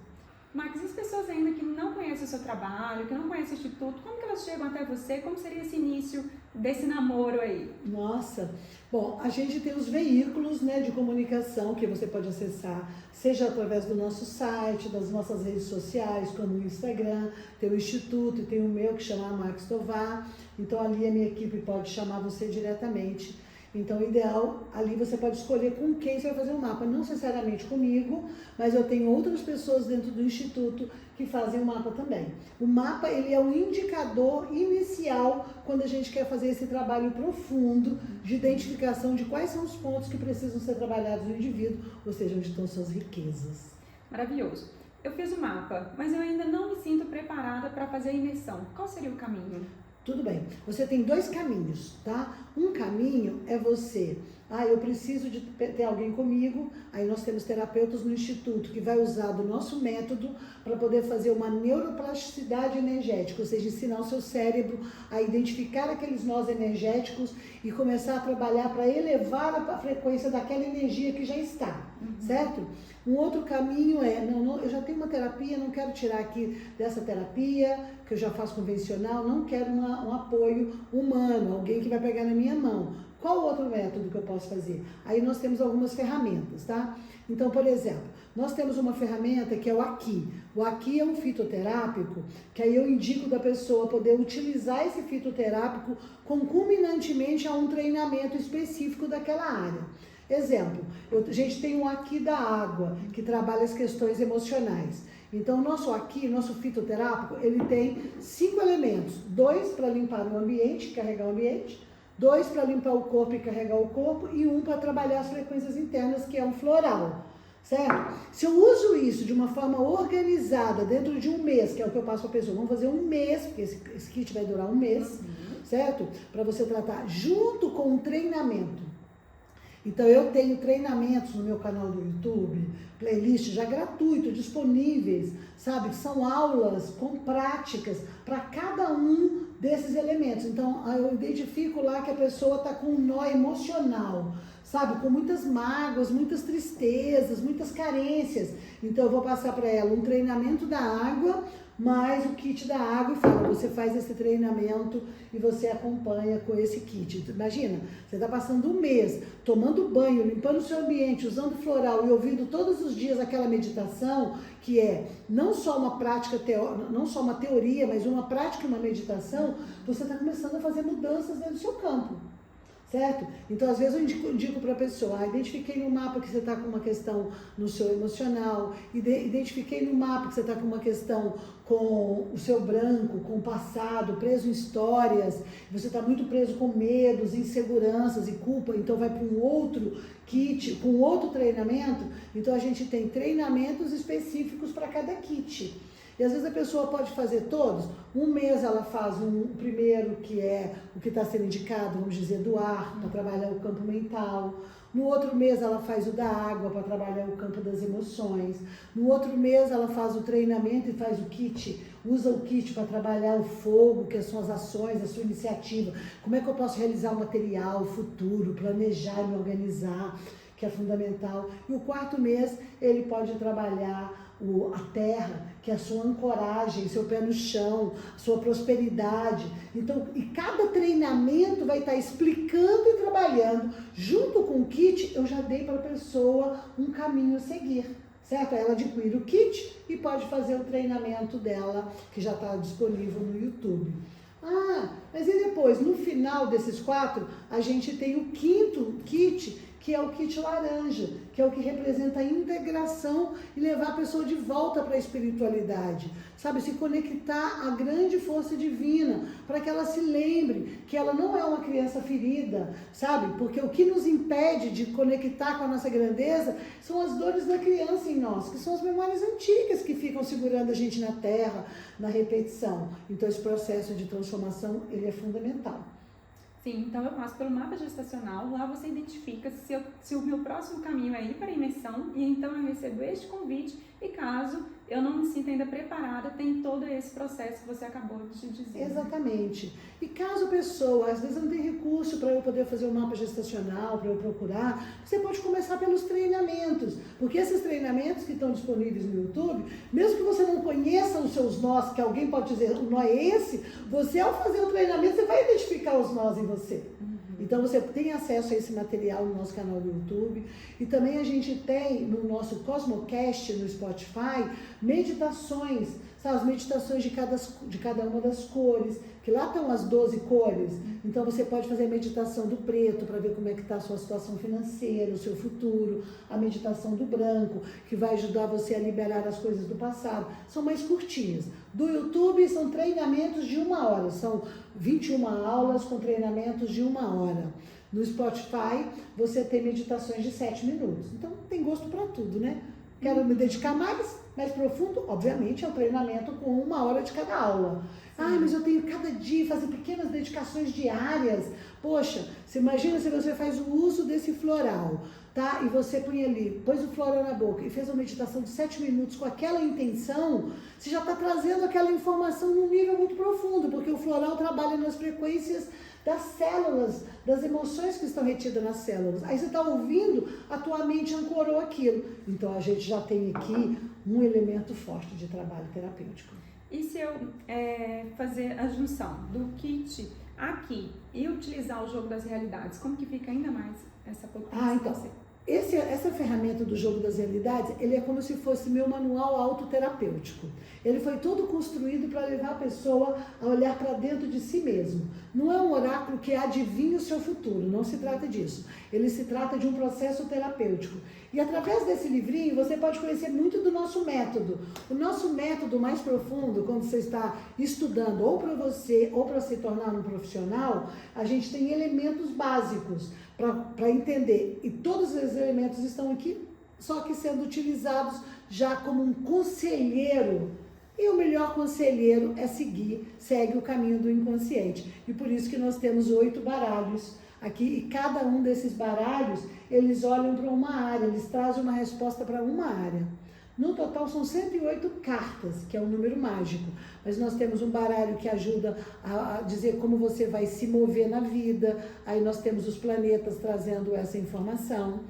Max, as pessoas ainda que não conhecem o seu trabalho, que não conhecem o Instituto, como que elas chegam até você? Como seria esse início desse namoro aí? Nossa, bom, a gente tem os veículos, né, de comunicação que você pode acessar, seja através do nosso site, das nossas redes sociais, como o Instagram, tem o Instituto e tem o meu que chama Max Tovar. Então ali a minha equipe pode chamar você diretamente. Então, o ideal, ali você pode escolher com quem você vai fazer o mapa. Não necessariamente comigo, mas eu tenho outras pessoas dentro do Instituto que fazem o mapa também. O mapa, ele é um indicador inicial quando a gente quer fazer esse trabalho profundo de identificação de quais são os pontos que precisam ser trabalhados no indivíduo, ou seja, onde estão suas riquezas. Maravilhoso. Eu fiz o mapa, mas eu ainda não me sinto preparada para fazer a imersão. Qual seria o caminho? Tudo bem. Você tem dois caminhos, tá? Um caminho é você, eu preciso de ter alguém comigo, aí nós temos terapeutas no Instituto que vai usar do nosso método para poder fazer uma neuroplasticidade energética, ou seja, ensinar o seu cérebro a identificar aqueles nós energéticos e começar a trabalhar para elevar a frequência daquela energia que já está, certo? Um outro caminho eu já tenho uma terapia, não quero tirar aqui dessa terapia, que eu já faço convencional, não quero um apoio humano, alguém que vai pegar na minha mão. Qual outro método que eu posso fazer? Aí nós temos algumas ferramentas, tá? Então, por exemplo, nós temos uma ferramenta que é o Aqui. O Aqui é um fitoterápico, que aí eu indico da pessoa poder utilizar esse fitoterápico concomitantemente a um treinamento específico daquela área. Exemplo, a gente tem o Aqui da água, que trabalha as questões emocionais. Então, o nosso fitoterápico, ele tem 5 elementos. 2 para limpar o ambiente, carregar o ambiente. 2 para limpar o corpo e carregar o corpo. E 1 para trabalhar as frequências internas, que é um floral. Certo? Se eu uso isso de uma forma organizada, dentro de um mês, que é o que eu passo para a pessoa, vamos fazer um mês, porque esse kit vai durar um mês, certo? Para você tratar junto com um treinamento. Então eu tenho treinamentos no meu canal do YouTube, playlists já gratuitos, disponíveis, sabe? São aulas com práticas para cada um desses elementos. Então eu identifico lá que a pessoa está com um nó emocional, sabe? Com muitas mágoas, muitas tristezas, muitas carências. Então eu vou passar para ela um treinamento da água, mais o kit da água e fala, você faz esse treinamento e você acompanha com esse kit. Imagina, você está passando um mês tomando banho, limpando o seu ambiente, usando floral e ouvindo todos os dias aquela meditação, que é não só uma prática, não só uma teoria, mas uma prática e uma meditação, você está começando a fazer mudanças dentro do seu campo. Certo? Então, às vezes eu indico para a pessoa, identifiquei no mapa que você está com uma questão no seu emocional, identifiquei no mapa que você está com uma questão com o seu branco, com o passado, preso em histórias, você está muito preso com medos, inseguranças e culpa, então vai para um outro kit, com outro treinamento. Então, a gente tem treinamentos específicos para cada kit. E às vezes a pessoa pode fazer todos. Um mês ela faz o primeiro, que é o que está sendo indicado, vamos dizer, do ar, para trabalhar o campo mental. No outro mês ela faz o da água, para trabalhar o campo das emoções. No outro mês ela faz o treinamento e faz o kit, usa o kit para trabalhar o fogo, que são as ações, a sua iniciativa. Como é que eu posso realizar o material, o futuro, planejar e me organizar, que é fundamental. E o quarto mês ele pode trabalhar a terra, que é a sua ancoragem, seu pé no chão, sua prosperidade. Então, e cada treinamento vai estar explicando e trabalhando. Junto com o kit, eu já dei para a pessoa um caminho a seguir, certo? Ela adquire o kit e pode fazer o treinamento dela, que já está disponível no YouTube. Ah, mas e depois, no final desses 4, a gente tem o quinto kit, que é o kit laranja, que é o que representa a integração e levar a pessoa de volta para a espiritualidade, sabe? Se conectar à grande força divina, para que ela se lembre que ela não é uma criança ferida, sabe? Porque o que nos impede de conectar com a nossa grandeza são as dores da criança em nós, que são as memórias antigas que ficam segurando a gente na terra, na repetição. Então esse processo de transformação, ele é fundamental. Sim, então eu passo pelo mapa gestacional, lá você identifica se o meu próximo caminho é ir para a imersão, e então eu recebo este convite, e caso eu não me sinta ainda preparada, tem todo esse processo que você acabou de dizer. Exatamente. E caso a pessoa, às vezes não tem recurso para eu poder fazer o mapa gestacional, para eu procurar, você pode começar pelos treinamentos, porque esses treinamentos que estão disponíveis no YouTube, mesmo que você não conheça os seus nós, que alguém pode dizer, o nó é esse, você ao fazer o treinamento, você vai identificar os nós em você. Então você tem acesso a esse material no nosso canal do YouTube, e também a gente tem no nosso Cosmocast no Spotify meditações, sabe, as meditações de cada uma das cores, que lá estão as 12 cores. Então você pode fazer a meditação do preto para ver como é que está a sua situação financeira, o seu futuro, a meditação do branco, que vai ajudar você a liberar as coisas do passado. São mais curtinhas. Do YouTube são treinamentos de 1 hora, são 21 aulas com treinamentos de 1 hora. No Spotify você tem meditações de 7 minutos. Então tem gosto para tudo, né? Quero me dedicar mais profundo, obviamente é um treinamento com 1 hora de cada aula. Ah, mas eu tenho cada dia fazer pequenas dedicações diárias. Poxa, você imagina se você faz o uso desse floral, tá? E você põe ali, pôs o floral na boca e fez uma meditação de 7 minutos com aquela intenção, você já está trazendo aquela informação num nível muito profundo, porque o floral trabalha nas frequências das células, das emoções que estão retidas nas células. Aí você está ouvindo, a tua mente ancorou aquilo. Então a gente já tem aqui um elemento forte de trabalho terapêutico. E se eu fazer a junção do kit aqui e utilizar o jogo das realidades, como que fica ainda mais essa potência? Então, essa ferramenta do jogo das realidades, ele é como se fosse meu manual autoterapêutico. Ele foi todo construído para levar a pessoa a olhar para dentro de si mesmo. Não é um oráculo que adivinha o seu futuro, não se trata disso. Ele se trata de um processo terapêutico. E através desse livrinho você pode conhecer muito do nosso método. O nosso método mais profundo, quando você está estudando ou para você ou para se tornar um profissional, a gente tem elementos básicos para entender. E todos esses elementos estão aqui, só que sendo utilizados já como um conselheiro. E o melhor conselheiro segue o caminho do inconsciente. E por isso que nós temos 8 baralhos aqui, e cada um desses baralhos, eles olham para uma área, eles trazem uma resposta para uma área. No total são 108 cartas, que é um número mágico, mas nós temos um baralho que ajuda a dizer como você vai se mover na vida, aí nós temos os planetas trazendo essa informação.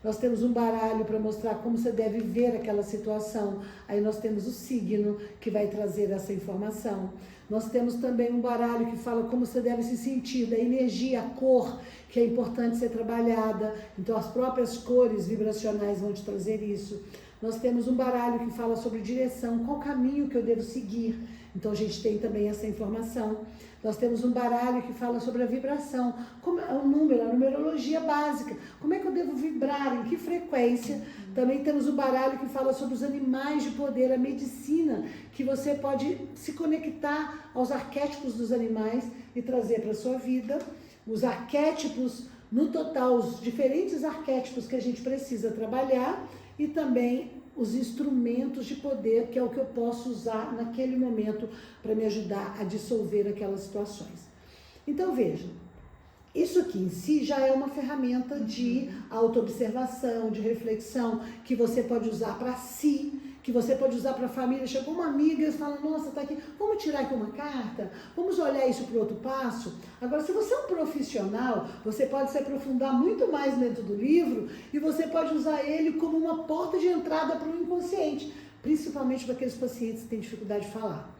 Nós temos um baralho para mostrar como você deve ver aquela situação. Aí nós temos o signo, que vai trazer essa informação. Nós temos também um baralho que fala como você deve se sentir, da energia, a cor, que é importante ser trabalhada. Então as próprias cores vibracionais vão te trazer isso. Nós temos um baralho que fala sobre direção, qual caminho que eu devo seguir. Então a gente tem também essa informação. Nós temos um baralho que fala sobre a vibração, como é o número, a numerologia básica. Como é que eu devo vibrar, em que frequência? Também temos o baralho que fala sobre os animais de poder, a medicina, que você pode se conectar aos arquétipos dos animais e trazer para a sua vida. Os arquétipos, no total, os diferentes arquétipos que a gente precisa trabalhar e também os instrumentos de poder, que é o que eu posso usar naquele momento para me ajudar a dissolver aquelas situações. Então, veja, isso aqui em si já é uma ferramenta de autoobservação, de reflexão, que você pode usar para si, que você pode usar para a família. Chegou uma amiga e fala, nossa, tá aqui, vamos tirar aqui uma carta? Vamos olhar isso para o outro passo? Agora, se você é um profissional, você pode se aprofundar muito mais dentro do livro e você pode usar ele como uma porta de entrada para o inconsciente, principalmente para aqueles pacientes que têm dificuldade de falar.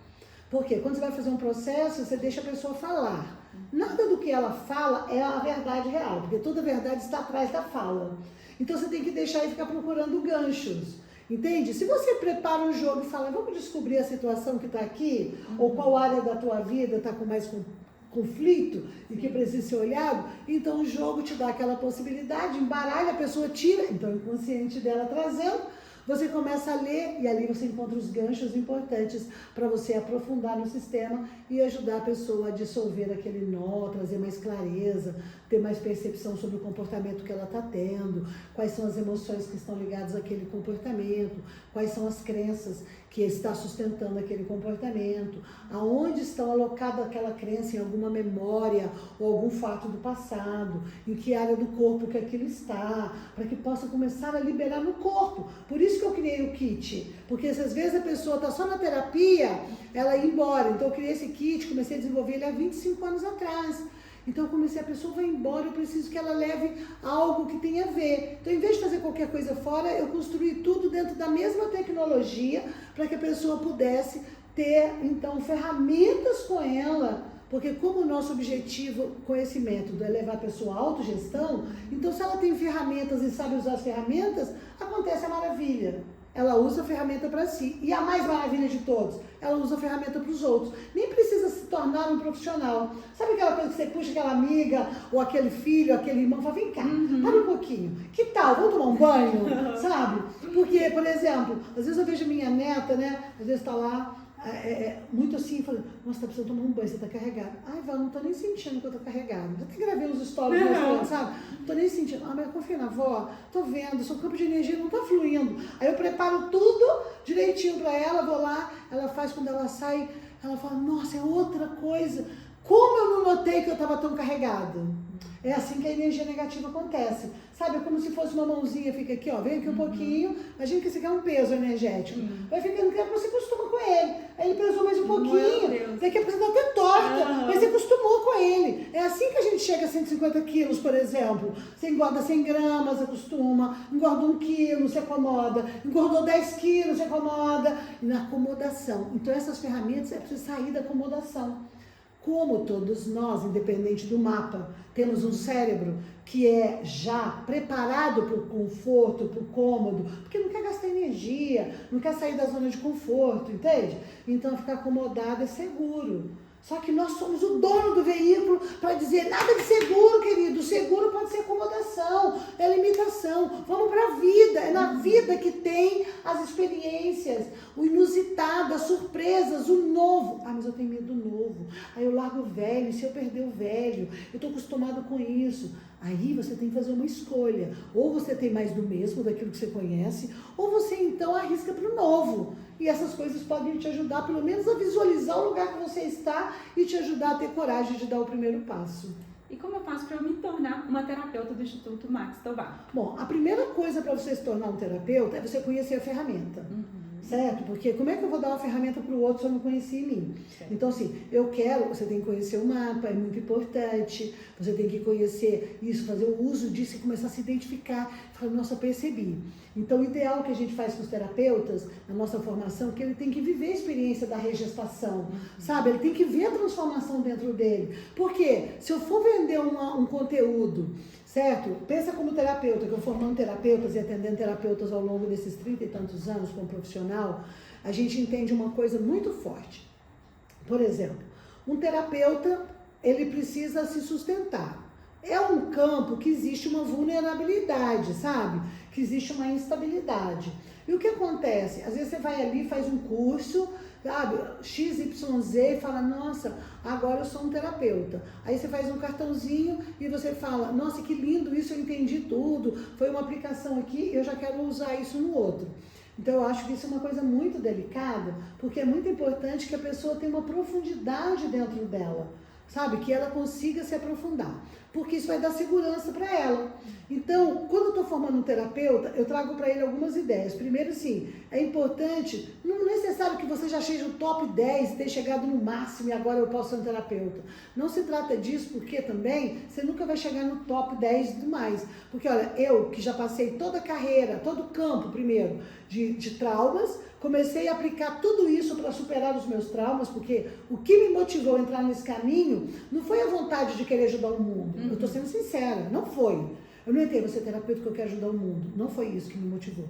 Porque quando você vai fazer um processo, você deixa a pessoa falar. Nada do que ela fala é a verdade real, porque toda a verdade está atrás da fala. Então você tem que deixar e ficar procurando ganchos. Entende? Se você prepara um jogo e fala, vamos descobrir a situação que está aqui, ou qual área da tua vida está com mais conflito e que precisa ser olhado, então o jogo te dá aquela possibilidade, embaralha, a pessoa tira, então o inconsciente dela trazendo, você começa a ler e ali você encontra os ganchos importantes para você aprofundar no sistema e ajudar a pessoa a dissolver aquele nó, trazer mais clareza, ter mais percepção sobre o comportamento que ela está tendo, quais são as emoções que estão ligadas àquele comportamento, quais são as crenças que está sustentando aquele comportamento, aonde está alocada aquela crença, em alguma memória ou algum fato do passado, em que área do corpo que aquilo está, para que possa começar a liberar no corpo. Por isso que eu criei o kit, porque às vezes a pessoa está só na terapia, ela ir embora. Então eu criei esse kit, comecei a desenvolver ele há 25 anos atrás. Então eu comecei, a pessoa vai embora, eu preciso que ela leve algo que tenha a ver. Então, em vez de fazer qualquer coisa fora, eu construí tudo dentro da mesma tecnologia para que a pessoa pudesse ter, então, ferramentas com ela. Porque como o nosso objetivo com esse método é levar a pessoa à autogestão, então se ela tem ferramentas e sabe usar as ferramentas, acontece a maravilha. Ela usa a ferramenta para si. E a mais maravilha de todos, ela usa a ferramenta para os outros. Nem precisa se tornar um profissional. Sabe aquela coisa que você puxa aquela amiga, ou aquele filho, aquele irmão, fala, vem cá, para um pouquinho. Que tal? Vamos tomar um banho? Sabe? Porque, por exemplo, às vezes eu vejo minha neta, né? Às vezes está lá, muito assim, falando, nossa, tá precisando tomar um banho, você tá carregada. Ai, Val, não tô nem sentindo que eu tô carregada. Já até gravei uns stories mostrando, sabe? Não tô nem sentindo. Ah, mas confia na avó, tô vendo, seu campo de energia não tá fluindo. Aí eu preparo tudo direitinho pra ela, vou lá, ela faz, quando ela sai, ela fala, nossa, é outra coisa. Como eu não notei que eu tava tão carregada? É assim que a energia negativa acontece. Sabe, é como se fosse uma mãozinha, fica aqui, ó, vem aqui um pouquinho, imagina que esse aqui é um peso energético. Vai ficando que você acostuma com ele. Aí ele pesou mais um pouquinho, daqui a pouco você tá até torta, mas você acostumou com ele. É assim que a gente chega a 150 quilos, por exemplo. Você engorda 100 gramas, acostuma, engorda 1 quilo, se acomoda, engordou 10 quilos, se acomoda, e na acomodação. Então essas ferramentas é preciso sair da acomodação. Como todos nós, independente do mapa, temos um cérebro que é já preparado para o conforto, para o cômodo, porque não quer gastar energia, não quer sair da zona de conforto, entende? Então ficar acomodado é seguro. Só que nós somos o dono do veículo para dizer nada de seguro, querido. O seguro pode ser acomodação, é limitação. Vamos para a vida. É na vida que tem as experiências, o inusitado, as surpresas, o novo. Ah, mas eu tenho medo do novo. Aí eu largo o velho, e se eu perder o velho? Eu estou acostumado com isso. Aí você tem que fazer uma escolha. Ou você tem mais do mesmo, daquilo que você conhece, ou você então arrisca para o novo. E essas coisas podem te ajudar, pelo menos, a visualizar o lugar que você está e te ajudar a ter coragem de dar o primeiro passo. E como eu faço para eu me tornar uma terapeuta do Instituto Max Tovar? Bom, a primeira coisa para você se tornar um terapeuta é você conhecer a ferramenta. Certo? Porque como é que eu vou dar uma ferramenta para o outro se eu não conheci em mim? Certo. Então, assim, você tem que conhecer o mapa, é muito importante, você tem que conhecer isso, fazer o uso disso e começar a se identificar, falar, nossa, percebi. Então, o ideal que a gente faz com os terapeutas, na nossa formação, é que ele tem que viver a experiência da regestação, sabe? Ele tem que ver a transformação dentro dele. Porque se eu for vender um conteúdo, certo? Pensa como terapeuta, que eu formando terapeutas e atendendo terapeutas ao longo desses 30 e tantos anos como profissional, a gente entende uma coisa muito forte. Por exemplo, um terapeuta, ele precisa se sustentar. É um campo que existe uma vulnerabilidade, sabe? Que existe uma instabilidade. E o que acontece? Às vezes você vai ali, faz um curso, sabe, XYZ e fala, nossa, agora eu sou um terapeuta. Aí você faz um cartãozinho e você fala, nossa, que lindo isso, eu entendi tudo, foi uma aplicação aqui, eu já quero usar isso no outro. Então eu acho que isso é uma coisa muito delicada, porque é muito importante que a pessoa tenha uma profundidade dentro dela, sabe, que ela consiga se aprofundar, porque isso vai dar segurança para ela. Então, quando eu estou formando um terapeuta, eu trago para ele algumas ideias. Primeiro, sim, é importante, não é necessário que você já seja o top 10 e tenha chegado no máximo e agora eu posso ser um terapeuta. Não se trata disso, porque também você nunca vai chegar no top 10 do mais. Porque, olha, eu que já passei toda a carreira, todo o campo, primeiro, de traumas, comecei a aplicar tudo isso para superar os meus traumas, porque o que me motivou a entrar nesse caminho não foi a vontade de querer ajudar o mundo. Eu estou sendo sincera, não foi. Eu não entrei, vou ser terapeuta porque eu quero ajudar o mundo. Não foi isso que me motivou.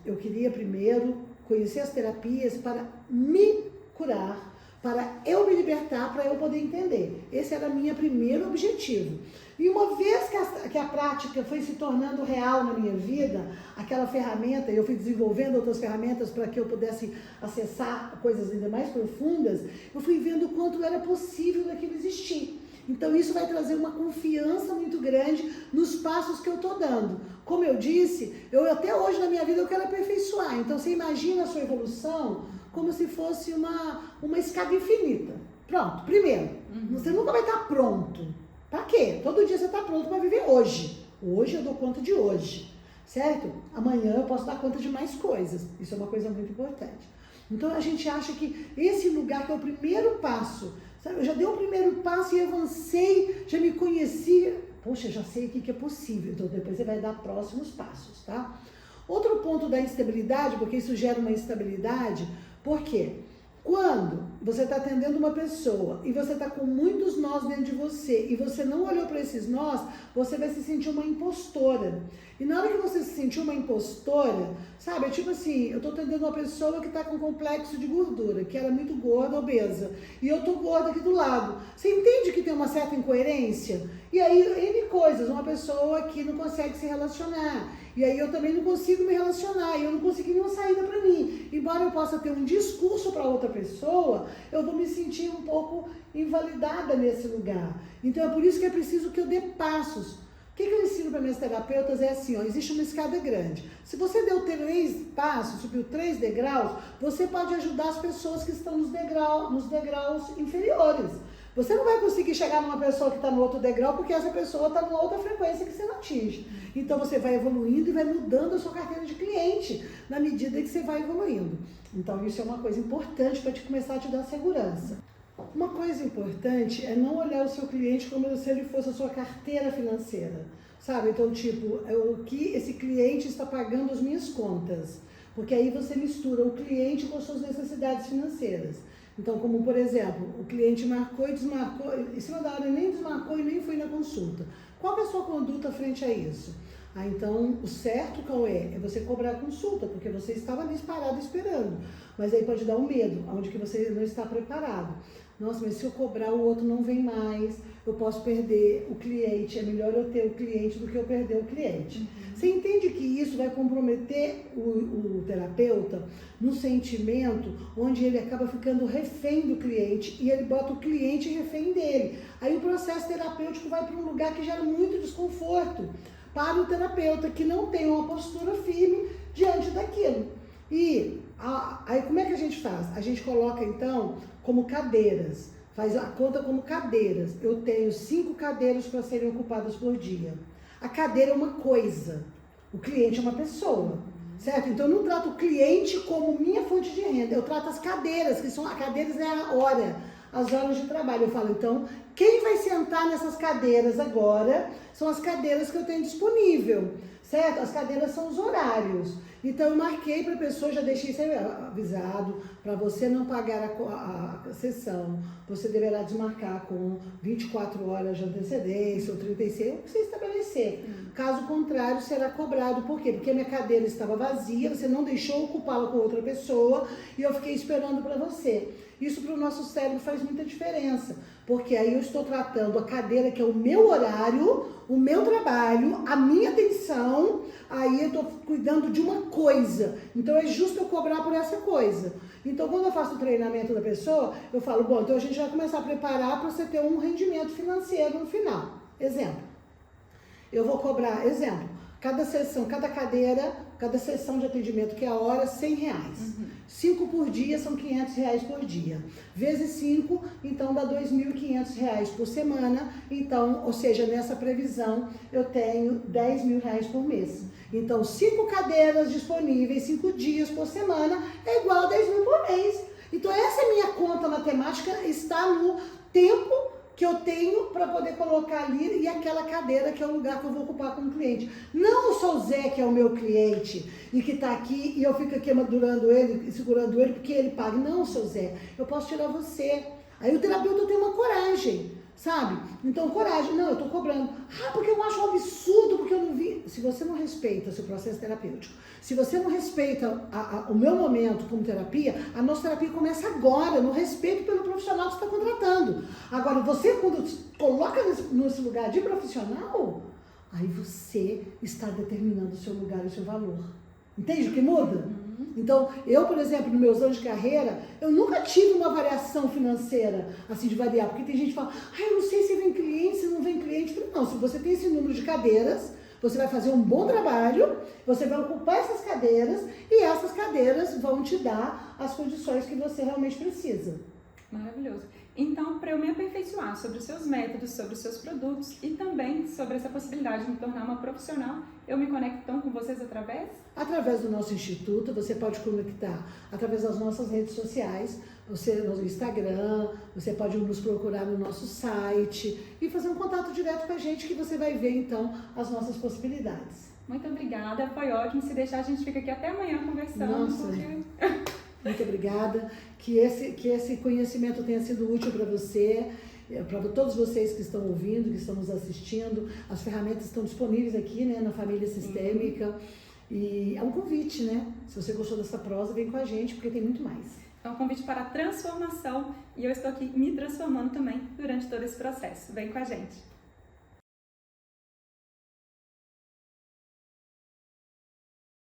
Eu queria primeiro conhecer as terapias para me curar, para eu me libertar, para eu poder entender. Esse era o meu primeiro objetivo. E uma vez que a prática foi se tornando real na minha vida, aquela ferramenta, eu fui desenvolvendo outras ferramentas para que eu pudesse acessar coisas ainda mais profundas, eu fui vendo o quanto era possível daquilo existir. Então isso vai trazer uma confiança muito grande nos passos que eu estou dando. Como eu disse, eu até hoje na minha vida eu quero aperfeiçoar. Então você imagina a sua evolução como se fosse uma escada infinita. Pronto, primeiro, você nunca vai estar pronto. Para quê? Todo dia você está pronto para viver hoje. Hoje eu dou conta de hoje, certo? Amanhã eu posso dar conta de mais coisas. Isso é uma coisa muito importante. Então a gente acha que esse lugar que é o primeiro passo, sabe? Eu já dei o primeiro passo e avancei, já me conheci. Poxa, já sei o que é possível. Então depois você vai dar próximos passos, tá? Outro ponto da instabilidade, porque isso gera uma instabilidade, por quê? Quando você está atendendo uma pessoa e você está com muitos nós dentro de você e você não olhou para esses nós, você vai se sentir uma impostora. E na hora que você se sentir uma impostora, sabe, é tipo assim, eu estou atendendo uma pessoa que está com complexo de gordura, que era muito gorda, obesa, e eu estou gorda aqui do lado. Você entende que tem uma certa incoerência? E aí, N coisas, uma pessoa que não consegue se relacionar. E aí eu também não consigo me relacionar, e eu não consigo nenhuma saída para mim. Embora eu possa ter um discurso para outra pessoa, eu vou me sentir um pouco invalidada nesse lugar. Então é por isso que é preciso que eu dê passos. O que eu ensino para minhas terapeutas é assim, ó, existe uma escada grande. Se você deu 3 passos, subiu 3 degraus, você pode ajudar as pessoas que estão nos degraus inferiores. Você não vai conseguir chegar numa pessoa que está no outro degrau, porque essa pessoa está numa outra frequência que você não atinge. Então você vai evoluindo e vai mudando a sua carteira de cliente na medida que você vai evoluindo. Então isso é uma coisa importante para te começar a te dar segurança. Uma coisa importante é não olhar o seu cliente como se ele fosse a sua carteira financeira, sabe? Então, tipo, é o que esse cliente está pagando as minhas contas, porque aí você mistura o cliente com as suas necessidades financeiras. Então, como por exemplo, o cliente marcou e desmarcou, em cima da hora nem desmarcou e nem foi na consulta. Qual é a sua conduta frente a isso? Então, o certo qual é? É você cobrar a consulta, porque você estava ali parado esperando. Mas aí pode dar um medo, onde que você não está preparado. Nossa, mas se eu cobrar, o outro não vem mais, eu posso perder o cliente, é melhor eu ter o cliente do que eu perder o cliente. Você entende que isso vai comprometer o terapeuta no sentimento onde ele acaba ficando refém do cliente e ele bota o cliente refém dele. Aí o processo terapêutico vai para um lugar que gera muito desconforto para o terapeuta que não tem uma postura firme diante daquilo. E aí como é que a gente faz? A gente coloca então como cadeiras, faz a conta como cadeiras. Eu tenho 5 cadeiras para serem ocupadas por dia. A cadeira é uma coisa, o cliente é uma pessoa, certo? Então eu não trato o cliente como minha fonte de renda, eu trato as cadeiras, que são, a cadeiras é a hora, as horas de trabalho. Eu falo, então, quem vai sentar nessas cadeiras agora são as cadeiras que eu tenho disponível, certo? As cadeiras são os horários. Então eu marquei para a pessoa, já deixei isso avisado, para você não pagar a sessão, você deverá desmarcar com 24 horas de antecedência ou 36, o que você estabelecer. Caso contrário, será cobrado. Por quê? Porque a minha cadeira estava vazia, você não deixou ocupá-la com outra pessoa e eu fiquei esperando para você. Isso para o nosso cérebro faz muita diferença, porque aí eu estou tratando a cadeira que é o meu horário, o meu trabalho, a minha atenção, aí eu estou cuidando de uma coisa. Então é justo eu cobrar por essa coisa. Então quando eu faço o treinamento da pessoa, eu falo, bom, então a gente vai começar a preparar para você ter um rendimento financeiro no final. Exemplo, eu vou cobrar, cada sessão, cada cadeira, cada sessão de atendimento, que é a hora, R$100. 5 por dia são R$500 por dia. Vezes 5, então dá R$2.500 por semana. Então, ou seja, nessa previsão, eu tenho R$10.000 por mês. Então, 5 cadeiras disponíveis, 5 dias por semana, é igual a R$10.000 por mês. Então, essa minha conta matemática está no tempo que eu tenho para poder colocar ali e aquela cadeira que é o lugar que eu vou ocupar com o cliente. Não sou o Zé, que é o meu cliente e que está aqui e eu fico aqui madurando ele, segurando ele porque ele paga. Não, seu Zé, eu posso tirar você. Aí o terapeuta tem uma coragem, sabe? Então, coragem. Não, eu estou cobrando. Ah, porque eu acho um absurdo, porque eu não vi. Se você não respeita o seu processo terapêutico, se você não respeita o meu momento como terapia, a nossa terapia começa agora, no respeito pelo profissional que você está contratando. Agora, você quando coloca nesse lugar de profissional, aí você está determinando o seu lugar e o seu valor. Entende o que muda? Então, eu, por exemplo, nos meus anos de carreira, eu nunca tive uma variação financeira, assim, de variar. Porque tem gente que fala, eu não sei se vem cliente, se não vem cliente. Eu falei, não, se você tem esse número de cadeiras, você vai fazer um bom trabalho, você vai ocupar essas cadeiras e essas cadeiras vão te dar as condições que você realmente precisa. Maravilhoso. Então, para eu me aperfeiçoar sobre os seus métodos, sobre os seus produtos e também sobre essa possibilidade de me tornar uma profissional, eu me conecto então com vocês através? Através do nosso instituto, você pode conectar através das nossas redes sociais, você no Instagram, você pode nos procurar no nosso site e fazer um contato direto com a gente que você vai ver então as nossas possibilidades. Muito obrigada, foi ótimo. Se deixar, a gente fica aqui até amanhã conversando. Nossa, muito obrigada. Que esse conhecimento tenha sido útil para você, para todos vocês que estão ouvindo, que estão nos assistindo. As ferramentas estão disponíveis aqui, né, na Família Sistêmica. E é um convite, né? Se você gostou dessa prosa, vem com a gente, porque tem muito mais. É um convite para a transformação e eu estou aqui me transformando também durante todo esse processo. Vem com a gente.